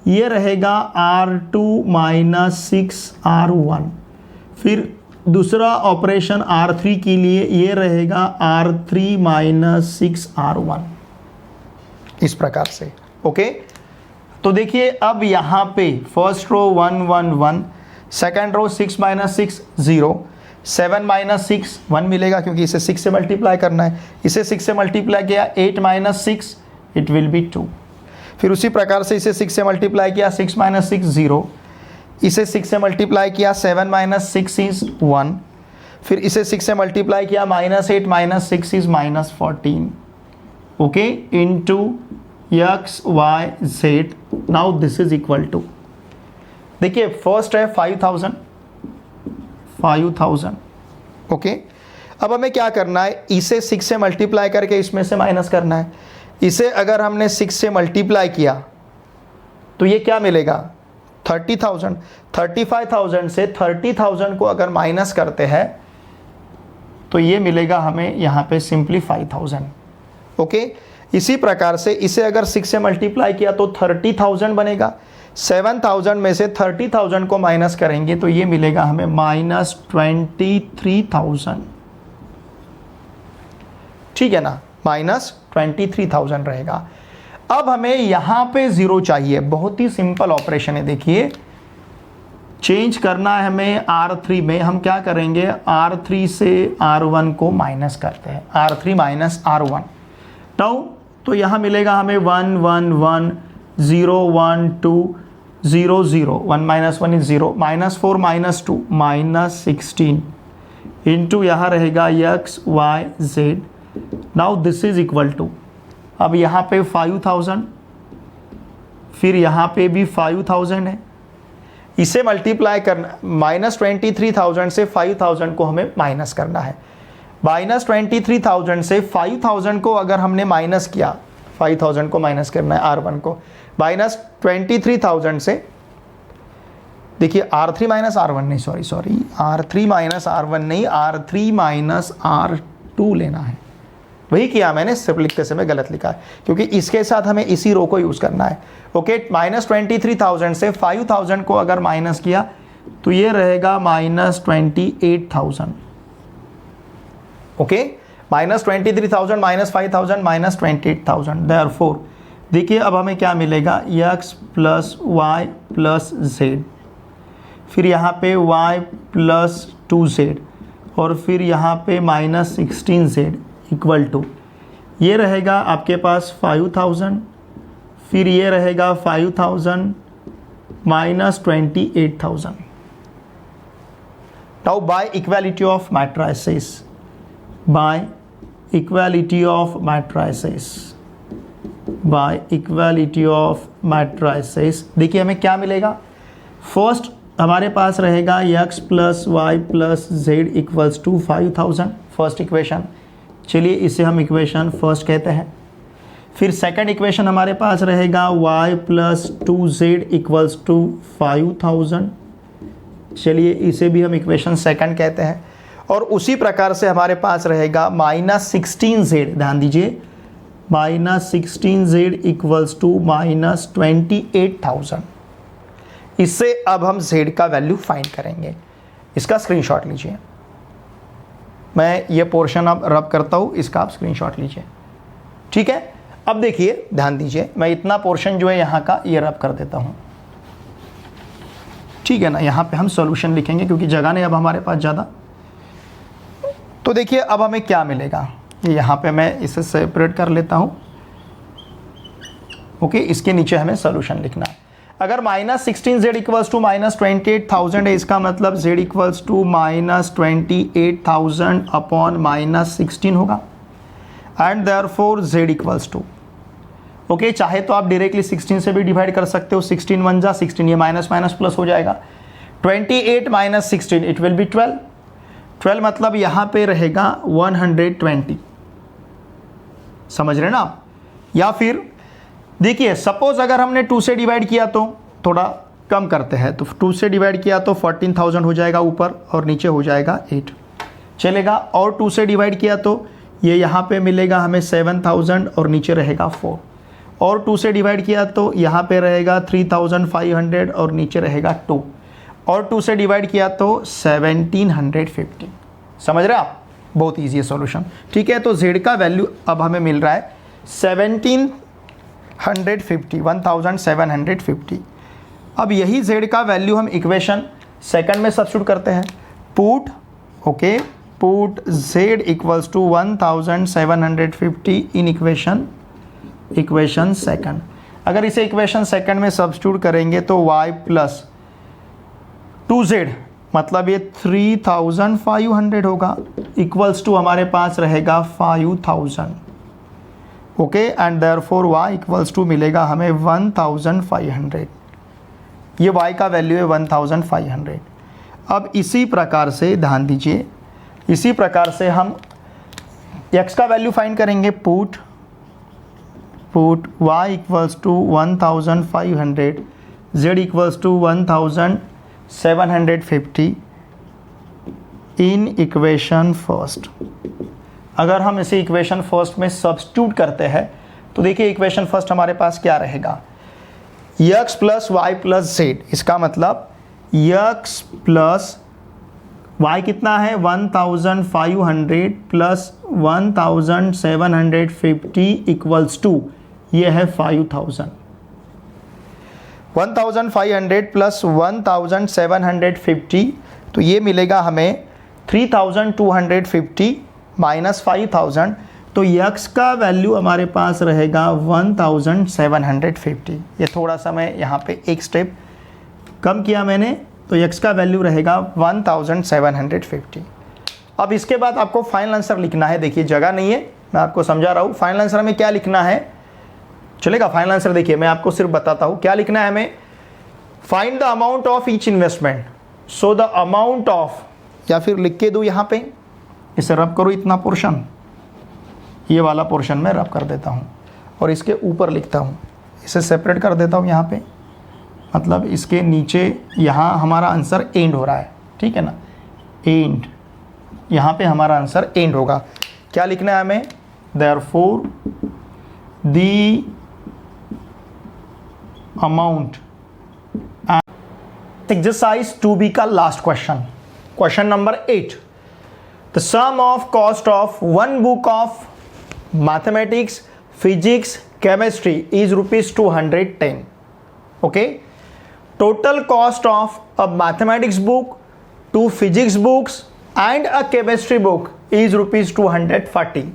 ये रहेगा R2 माइनस 6R1। फिर दूसरा ऑपरेशन R3 के लिए ये रहेगा R3 माइनस 6R1, इस प्रकार से। ओके, तो देखिए अब यहाँ पे first row 1 1 1, second row 6 minus 6 0, 7 minus 6 1 मिलेगा क्योंकि इसे 6 से मल्टीप्लाई करना है। इसे 6 से मल्टीप्लाई किया 8 माइनस 6, इट विल बी 2। फिर उसी प्रकार से इसे 6 से मल्टीप्लाई किया 6 माइनस 6 0, इसे 6 से मल्टीप्लाई किया 7 माइनस 6 इज 1, फिर इसे 6 से मल्टीप्लाई किया minus 8 minus 6 is minus 14। Okay, into x y z. Now this is equal to, देखिए फर्स्ट है 5000। ओके, अब हमें क्या करना है, इसे 6 से मल्टीप्लाई करके इसमें से माइनस करना है। इसे अगर हमने 6 से मल्टीप्लाई किया तो ये क्या मिलेगा 30,000। 35,000 से 30,000 को अगर माइनस करते हैं तो ये मिलेगा हमें यहाँ पे सिंपली 5,000। ओके, इसी प्रकार से इसे अगर 6 से मल्टीप्लाई किया तो 30,000 बनेगा। 7,000 में से 30,000 को माइनस करेंगे तो ये मिलेगा हमें माइनस 23,000। ठीक है ना, माइनस 23,000 रहेगा। अब हमें यहाँ पे ज़ीरो चाहिए, बहुत ही सिंपल ऑपरेशन है। देखिए चेंज करना है हमें R3 में, हम क्या करेंगे R3 से R1 को माइनस करते हैं, R3 माइनस R1। तो यहाँ मिलेगा हमें 1 1 1 0 1 2 0 0, 1 minus 1 is 0, minus 4 minus 2 minus 16, into यहाँ रहेगा x y z. Now this is equal to, अब यहाँ पे 5,000, फिर यहाँ पे भी 5,000 है, इसे मल्टीप्लाई करना, माइनस 23,000 से 5,000 को हमें माइनस करना है। माइनस 23,000 से 5,000 को अगर हमने माइनस किया, 5,000 को माइनस करना है R1 को, माइनस 23,000 से, देखिए R3 माइनस R1 नहीं, सॉरी R3 माइनस R1 नहीं, R3 माइनस R2 लेना है। वही किया मैंने, सिर्फ लिखते समय गलत लिखा है क्योंकि इसके साथ हमें इसी रो को यूज़ करना है। ओके, माइनस 23,000 से 5,000 को अगर माइनस किया तो ये रहेगा minus 28,000। Okay, minus 23,000 minus 5,000 minus 28,000। Therefore देखिए अब हमें क्या मिलेगा, x plus y plus z, फिर यहाँ पे y प्लस 2z और फिर यहाँ पे माइनस 16z इक्वल टू, ये रहेगा आपके पास 5,000, फिर ये रहेगा 5,000 minus 28,000। Now by equality of matrices, by equality of matrices, by equality of matrices, देखिए हमें क्या मिलेगा। फर्स्ट हमारे पास रहेगा x plus y plus z equals to 5,000, first equation, चलिए इसे हम इक्वेशन फर्स्ट कहते हैं। फिर सेकंड इक्वेशन हमारे पास रहेगा y plus 2z equals to 5,000, चलिए इसे भी हम इक्वेशन सेकंड कहते हैं। और उसी प्रकार से हमारे पास रहेगा माइनस 16z, ध्यान दीजिए, minus 16z equals to minus 28,000। इससे अब हम z का वैल्यू फाइंड करेंगे। इसका स्क्रीनशॉट लीजिए, मैं ये पोर्शन अब रब करता हूँ, इसका आप स्क्रीनशॉट लीजिए। ठीक है, अब देखिए ध्यान दीजिए, मैं इतना पोर्शन जो है यहाँ का ये रब कर देता हूँ। ठीक है ना, यहाँ पे हम सॉल्यूशन लिखेंगे क्योंकि जगह नहीं अब हमारे पास ज़्यादा। तो देखिए अब हमें क्या मिलेगा, यहाँ पे मैं इसे सेपरेट कर लेता हूँ। ओके, इसके नीचे हमें सॉल्यूशन लिखना है। अगर minus 16z equals to minus 28,000 है, इसका मतलब z equals to minus 28,000 upon minus 16 होगा, and therefore z equals to, okay चाहे तो आप डायरेक्टली 16 से भी डिवाइड कर सकते हो, 16 1 जा 16, ये माइनस माइनस प्लस हो जाएगा, 28 माइनस 16 इट विल बी 12, 12 मतलब यहाँ पे रहेगा 120, समझ रहे ना आप। या फिर देखिए सपोज अगर हमने 2 से डिवाइड किया तो थोड़ा कम करते हैं, तो 2 से डिवाइड किया तो 14,000 हो जाएगा ऊपर और नीचे हो जाएगा 8 चलेगा, और 2 से डिवाइड किया तो ये यहाँ पे मिलेगा हमें 7,000 और नीचे रहेगा 4, और 2 से डिवाइड किया तो यहाँ पे रहेगा 3,500 और नीचे रहेगा 2, और 2 से डिवाइड किया तो 1,750, समझ रहे आप, बहुत ईजी है सॉल्यूशन। ठीक है, तो z का वैल्यू अब हमें मिल रहा है 1750। अब यही z का वैल्यू हम इक्वेशन सेकंड में सब्स्टिट्यूट करते हैं, put z equals to 1750 in equation second. अगर इसे इक्वेशन सेकंड में सब्स्टिट्यूट करेंगे तो y प्लस 2z मतलब ये 3,500 होगा, इक्वल्स टू हमारे पास रहेगा 5,000, okay, and therefore y equals to मिलेगा हमें 1,500, ये y का वैल्यू है 1,500। अब इसी प्रकार से ध्यान दीजिए, इसी प्रकार से हम x का वैल्यू फाइंड करेंगे, put y equals to 1,500, z equals to 1,750 in equation first. अगर हम इसे इक्वेशन फर्स्ट में सब्स्टिट्यूट करते हैं तो देखिए इक्वेशन फर्स्ट हमारे पास क्या रहेगा, x plus y plus z, इसका मतलब x प्लस y कितना है 1,500 प्लस 1,750 इक्वल्स टू ये है 5,000, 1,500 प्लस 1,750 तो ये मिलेगा हमें 3,250 माइनस 5,000, तो x का वैल्यू हमारे पास रहेगा 1,750। ये थोड़ा सा मैं यहाँ पे एक स्टेप कम किया मैंने, तो x का वैल्यू रहेगा 1,750। अब इसके बाद आपको फाइनल आंसर लिखना है, देखिए जगह नहीं है, मैं आपको समझा रहा हूँ फाइनल आंसर में क्या लिखना है, चलेगा। फाइनल आंसर देखिए मैं आपको सिर्फ बताता हूँ क्या लिखना है हमें, find the amount of each investment, so the amount of, या फिर लिख के दूँ यहाँ पे, इसे रब करो इतना पोर्शन, ये वाला पोर्शन में रब कर देता हूँ और इसके ऊपर लिखता हूँ, इसे सेपरेट कर देता हूँ यहाँ पे, मतलब इसके नीचे यहाँ हमारा आंसर एंड हो रहा है, ठीक है ना, एंड, यहाँ पे हमारा आंसर एंड होगा। क्या लिखना है हमें, therefore the amount, exercise 2B का last question, question number 8, the sum of cost of one book of mathematics, physics, chemistry is ₹210, okay. Total cost of a mathematics book, 2 physics books and a chemistry book is ₹240.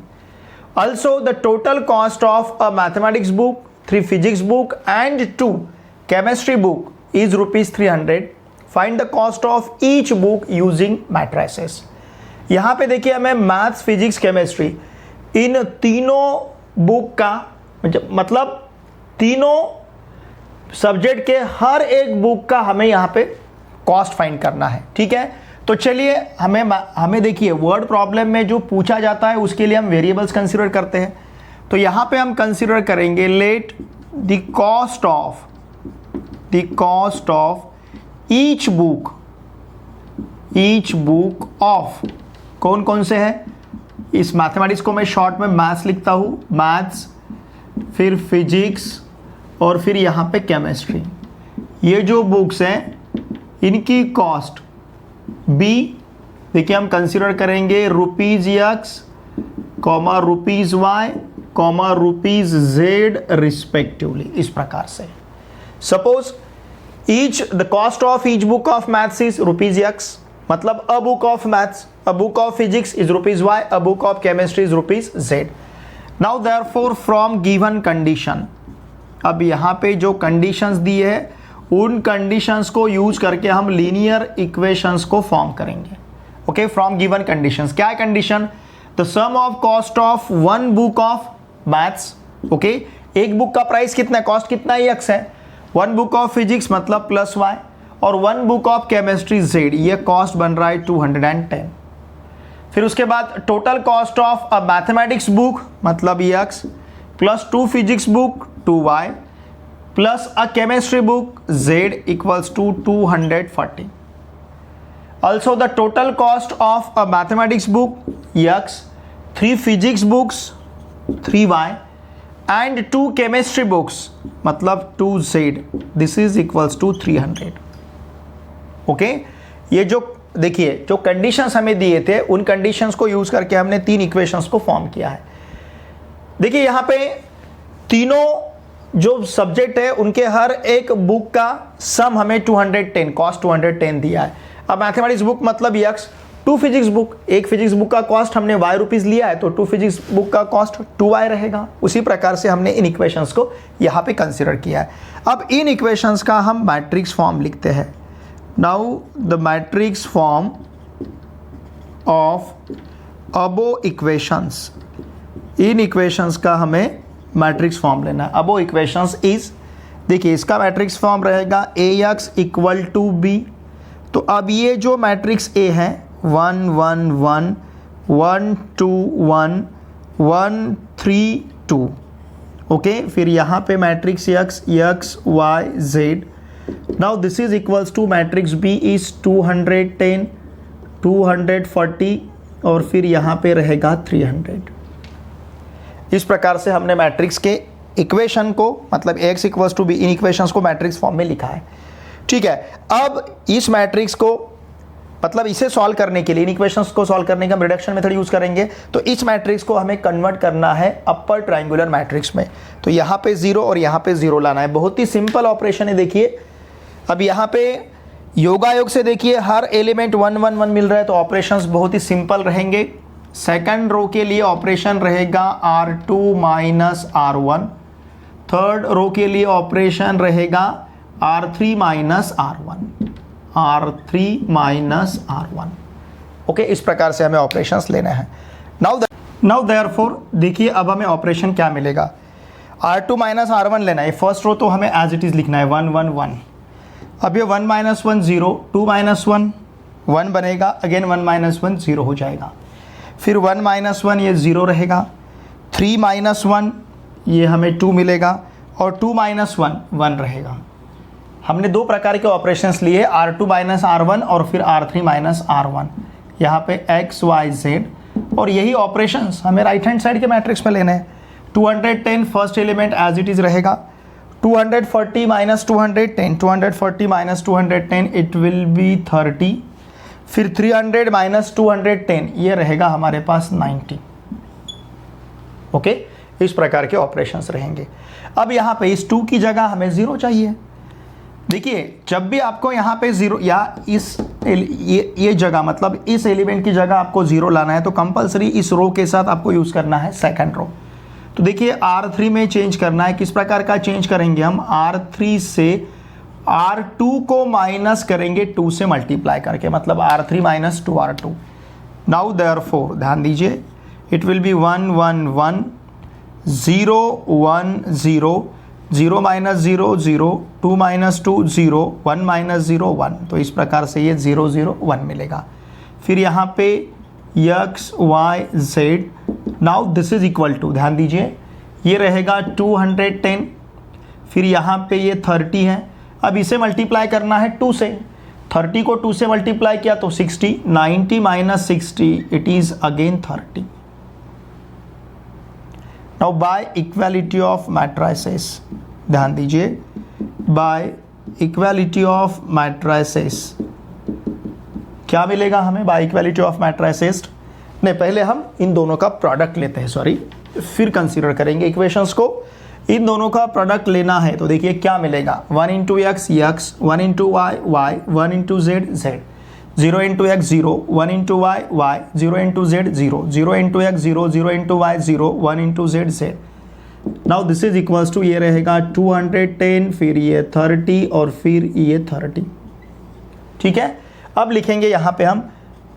Also, the total cost of a mathematics book, 3 physics book and 2 chemistry book is ₹300. Find the cost of each book using matrices. यहाँ पे देखिए हमें मैथ्स, फिजिक्स, केमिस्ट्री इन तीनों बुक का मतलब तीनों सब्जेक्ट के हर एक बुक का हमें यहाँ पे कॉस्ट फाइंड करना है, ठीक है। तो चलिए हमें देखिए वर्ड प्रॉब्लम में जो पूछा जाता है उसके लिए हम वेरिएबल्स कंसीडर करते हैं, तो यहाँ पे हम कंसीडर करेंगे late the cost of each book of, कौन कौन से हैं, इस मैथमेटिक्स को मैं शॉर्ट में मैथ्स लिखता हूँ, मैथ्स, फिर फिजिक्स और फिर यहाँ पे केमिस्ट्री, ये जो बुक्स हैं इनकी कॉस्ट बी, देखिए हम कंसीडर करेंगे ₹X, ₹Y, ₹Z रिस्पेक्टिवली, इस प्रकार से। Suppose the cost of each book of maths is ₹X, मतलब a book of maths, a book of physics is ₹Y, a book of chemistry is ₹Z। Now therefore from given condition, अब यहाँ पे जो कंडीशंस दी है उन कंडीशंस को यूज करके हम लीनियर इक्वेशंस को फॉर्म करेंगे, ओके। फ्रॉम गिवन कंडीशंस, क्या है condition, the sum of cost of one book of maths, okay, एक बुक का प्राइस कितना है, कॉस्ट कितना है, x है। 1 बुक ऑफ फिजिक्स मतलब प्लस y, और 1 बुक ऑफ केमिस्ट्री z, ये कॉस्ट बन रहा है 210। फिर उसके बाद total cost of a mathematics book मतलब x plus 2 physics book 2y plus a chemistry book z equals to 240। Also the total cost of a mathematics book x, 3 physics books 3y and 2 chemistry books मतलब 2z, this is equals to 300। Okay, ये जो देखिए जो कंडीशंस हमें दिए थे उन कंडीशंस को यूज करके हमने 3 इक्वेशंस को फॉर्म किया है। देखिए यहाँ पे तीनों जो सब्जेक्ट है उनके हर एक बुक का सम हमें 210 कॉस्ट 210 दिया है। अब मैथमेटिक्स बुक मतलब x, 2 फिजिक्स बुक, एक फिजिक्स बुक का कॉस्ट हमने y रुपीज लिया है तो 2 फिजिक्स बुक का कॉस्ट 2y रहेगा। उसी प्रकार से हमने इन इक्वेशंस को यहाँ पे कंसिडर किया है। अब इन इक्वेशंस का हम मैट्रिक्स फॉर्म लिखते हैं। Now the matrix form of above equations, in equations का हमें मैट्रिक्स फॉर्म लेना है। अबो इक्वेशंस इज, देखिए इसका मैट्रिक्स फॉर्म रहेगा ax इक्वल टू b। तो अब ये जो मैट्रिक्स A है 1 1 1 1 2 1 1 3 2, ओके। फिर यहाँ पे matrix x x y z, now this is equals to matrix B is 210 240 और फिर यहाँ पे रहेगा 300। इस प्रकार से हमने मैट्रिक्स के इक्वेशन को मतलब x इक्वल्स टू b, इन इक्वेशंस को मैट्रिक्स फॉर्म में लिखा है। ठीक है, अब इस मैट्रिक्स को मतलब इसे सॉल्व करने के लिए, इन इक्वेशंस को सॉल्व करने का हम रिडक्शन मेथड यूज करेंगे। तो इस मैट्रिक्स को हमें कन्वर्ट करना है अपर ट्रायंगुलर मैट्रिक्स में। तो यहाँ पे 0 और यहाँ पे 0 लाना है। बहुत ही सिंपल ऑपरेशन है। देखिए अब यहाँ पे योगायोग से देखिए हर एलिमेंट 1 1 1 मिल रहा है तो ऑपरेशंस बहुत ही सिंपल रहेंगे। सेकंड रो के लिए ऑपरेशन रहेगा R2 minus R1, third row के लिए ऑपरेशन रहेगा R3 minus R1, R3 minus R1। Okay, इस प्रकार से हमें ऑपरेशंस लेना है। नाउ देयरफॉर देखिए अब हमें ऑपरेशन क्या मिलेगा, R2 माइनस R1 लेना है। फर्स्ट रो तो हमें एज इट इज लिखना है 1 1 1। अब ये 1 माइनस 1 0, 2 माइनस 1 1 बनेगा, अगेन 1 माइनस 1 0 हो जाएगा। फिर 1 माइनस 1 ये 0 रहेगा, 3 माइनस 1 ये हमें 2 मिलेगा और 2 माइनस 1 1 रहेगा। हमने दो प्रकार के ऑपरेशंस लिए, R2 माइनस R1 और फिर R3 माइनस R1, यहाँ पे x y z, और यही ऑपरेशंस हमें राइट हैंड साइड के मैट्रिक्स में लेने हैं। 210 first element as it is रहेगा, 240 minus 210, 240 minus 210 it will be 30, फिर 300 माइनस 210 ये रहेगा हमारे पास 90। ओके, इस प्रकार के ऑपरेशंस रहेंगे। अब यहाँ पे इस 2 की जगह हमें 0 चाहिए। देखिए जब भी आपको यहाँ पे 0 या ये जगह मतलब इस एलिमेंट की जगह आपको 0 लाना है तो कंपलसरी इस रो के साथ आपको यूज़ करना है सेकंड रो। तो देखिए R3 में चेंज करना है। किस प्रकार का चेंज करेंगे हम, R3 से R2 को माइनस करेंगे 2 से मल्टीप्लाई करके, मतलब R3 minus 2R2। Now therefore ध्यान दीजिए it will be 1 1 1 0 1 0 0 minus 0 0 2 minus 2 0 1 minus 0 1। तो इस प्रकार से ये 0 0 1 मिलेगा। फिर यहाँ पे x y z, now this is equal to, ध्यान दीजिए ये रहेगा 210, फिर यहाँ पे ये 30 है। अब इसे मल्टीप्लाई करना है 2 से, 30 को 2 से मल्टीप्लाई किया तो 60, 90 minus 60 it is again 30। Now by equality of matrices, ध्यान दीजिए बाय इक्वालिटी ऑफ मैट्रिसेस क्या मिलेगा हमें बाय इक्वालिटी ऑफ मैट्रिसेस। नहीं, पहले हम इन दोनों का प्रोडक्ट लेते हैं, सॉरी, फिर कंसीडर करेंगे इक्वेशंस को। इन दोनों का प्रोडक्ट लेना है तो देखिए क्या मिलेगा, 1 into x x, 1 into y y, 1 into z z, 0 into x 0, 1 into y y, 0 into z 0, 0 into x 0, 0 into y 0, 1 into z z. Now this is equals to, ये रहेगा 210, फिर ये 30 और फिर ये 30। ठीक है, अब लिखेंगे यहाँ पे हम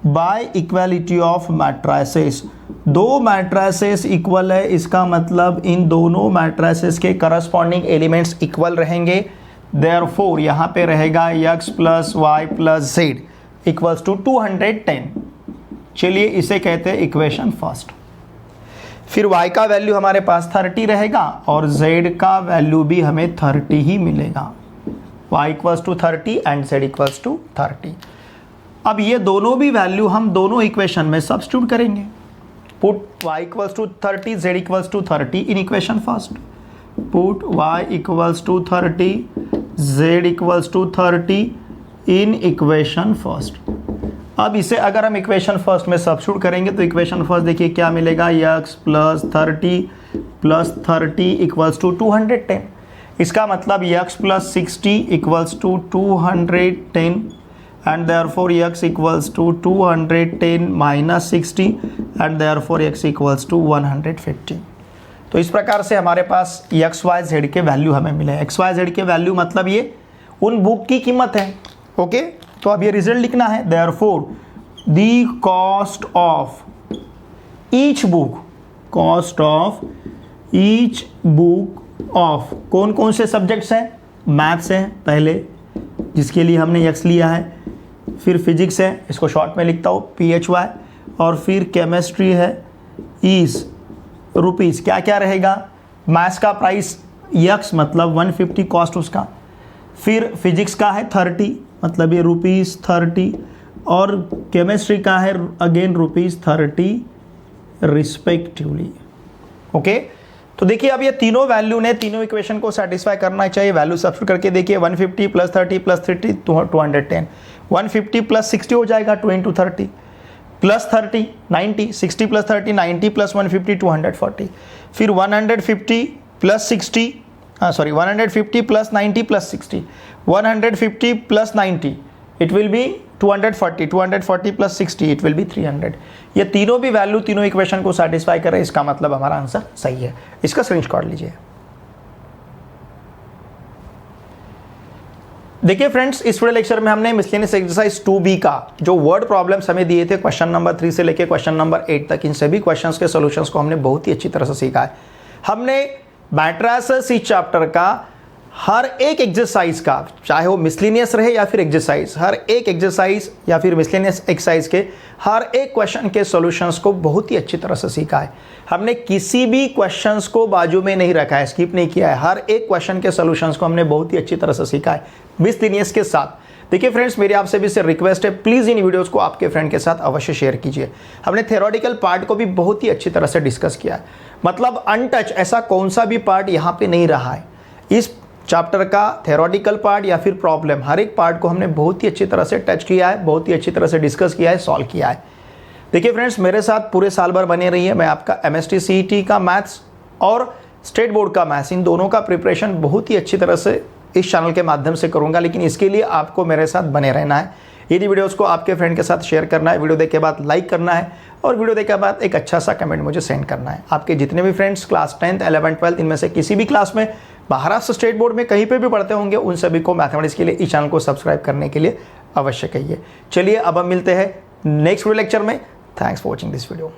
बाय इक्वालिटी ऑफ मैट्रिसेस दो मैट्रिसेस इक्वल है, इसका मतलब इन दोनों मैट्रिसेस के करस्पॉन्डिंग एलिमेंट्स इक्वल रहेंगे। देयरफॉर यहाँ पे रहेगा x plus y plus z equals to 210। चलिए इसे कहते हैं इक्वेशन फर्स्ट। फिर y का वैल्यू हमारे पास 30 रहेगा और z का वैल्यू भी हमें 30 ही मिलेगा। y equals to 30 and z equals to 30। अब ये दोनों भी वैल्यू हम दोनों इक्वेशन में सब्स्टिट्यूट करेंगे। Put y equals to 30 z equals to 30 in equation first. Put y equals to 30 z equals to 30 in equation first. अब इसे अगर हम इक्वेशन फर्स्ट में सब्स्टिट्यूट करेंगे तो इक्वेशन फर्स्ट देखिए क्या मिलेगा, x प्लस 30 इक्वल्स टू 210। इसका मतलब x plus 60 equals to 210 and therefore x equals to 210 minus 60 and therefore x equals to 150। तो इस प्रकार से हमारे पास x y z के वैल्यू हमें मिले। x y z के वैल्यू मतलब ये उन बुक की कीमत है। ओके, तो अब ये रिजल्ट लिखना है। therefore the cost of each book, cost of each book of कौन कौन से सब्जेक्ट्स हैं, मैथ्स हैं पहले जिसके लिए हमने x लिया है, फिर फिजिक्स है, इसको शॉर्ट में लिखता हूँ PHY, और फिर केमिस्ट्री है इस रुपीज़। क्या क्या रहेगा, मैथ्स का प्राइस x मतलब 150 कॉस्ट उसका, फिर फिजिक्स का है 30 मतलब ये रुपीज़ 30, और केमिस्ट्री का है अगेन रुपीज़ 30 रिस्पेक्टिवली। ओके, तो देखिए अब ये तीनों वैल्यू ने तीनों इक्वेशन को सेटिस्फाई करना चाहिए। वैल्यू सब्स्टिट्यूट करके देखिए 150 प्लस 30 प्लस 30 210, 150 प्लस 60 हो जाएगा 2 इंटू 30 प्लस 30 90, 60 प्लस 30 90 प्लस 150 240, फिर 150 plus 60 150 plus 90 plus 60, 150 plus 90 it will B 240, 240 plus 60 it will B 300। ये तीनों भी वैल्यू तीनों इक्वेशन को सेटिस्फाई कर रहे हैं, इसका मतलब हमारा आंसर सही है। इसका स्क्रीनशॉट लीजिए। देखिए फ्रेंड्स, इस वीडियो लेक्चर में हमने मिसलेनियस एक्सरसाइज 2B का जो वर्ड प्रॉब्लम्स हमें दिए थे क्वेश्चन नंबर 3 से लेकर क्वेश्चन नंबर 8 तक, इन सभी क्वेश्चंस के सॉल्यूशंस को हमने बहुत ही अच्छी तरह से सीखा है। हमने मैट्रिसेस इस चैप्टर का हर एक एक्सरसाइज का, चाहे वो मिसलेनियस रहे या फिर एक्सरसाइज, हर एक एक्सरसाइज या फिर मिसलेनियस एक्सरसाइज के हर एक क्वेश्चन के सॉल्यूशंस को बहुत ही अच्छी तरह से सीखा है। हमने किसी भी क्वेश्चंस को बाजू में नहीं रखा है, स्किप नहीं किया है। हर एक क्वेश्चन के सॉल्यूशंस को हमने बहुत ही अच्छी तरह से सीखा है मिसलेनियस के साथ। देखिए फ्रेंड्स, मेरी आपसे भी से रिक्वेस्ट है, प्लीज़ इन वीडियोस को आपके फ्रेंड के साथ अवश्य शेयर कीजिए। हमने थ्योरेटिकल पार्ट को भी बहुत ही अच्छी तरह से डिस्कस किया है, मतलब अनटच ऐसा कौन सा भी पार्ट यहाँ पे नहीं रहा है। इस चैप्टर का थ्योरेटिकल पार्ट या फिर प्रॉब्लम, हर एक पार्ट को हमने बहुत ही अच्छी तरह से टच किया है, बहुत ही अच्छी तरह से डिस्कस किया है, सॉल्व किया है। देखिए फ्रेंड्स, मेरे साथ पूरे साल भर बने रहिए। मैं आपका MST CET का मैथ्स और स्टेट बोर्ड का मैथ्स, इन दोनों का प्रिपरेशन बहुत ही अच्छी तरह से इस चैनल के माध्यम से करूंगा, लेकिन इसके लिए आपको मेरे साथ बने रहना है। यदि वीडियोस को आपके फ्रेंड के साथ शेयर करना है, वीडियो देखे के बाद लाइक करना है, और वीडियो देखे के बाद एक अच्छा सा कमेंट मुझे सेंड करना है। आपके जितने भी friends class 10th 11th 12th इनमें से किसी भी क्लास में महाराष्ट्र स्टेट बोर्ड में कहीं पे भी पढ़ते होंगे, उन सभी को मैथमेटिक्स के लिए इस चैनल को सब्सक्राइब करने के लिए अवश्य कहिए। चलिए अब हम मिलते हैं नेक्स्ट वीडियो लेक्चर में। Thanks for watching this video.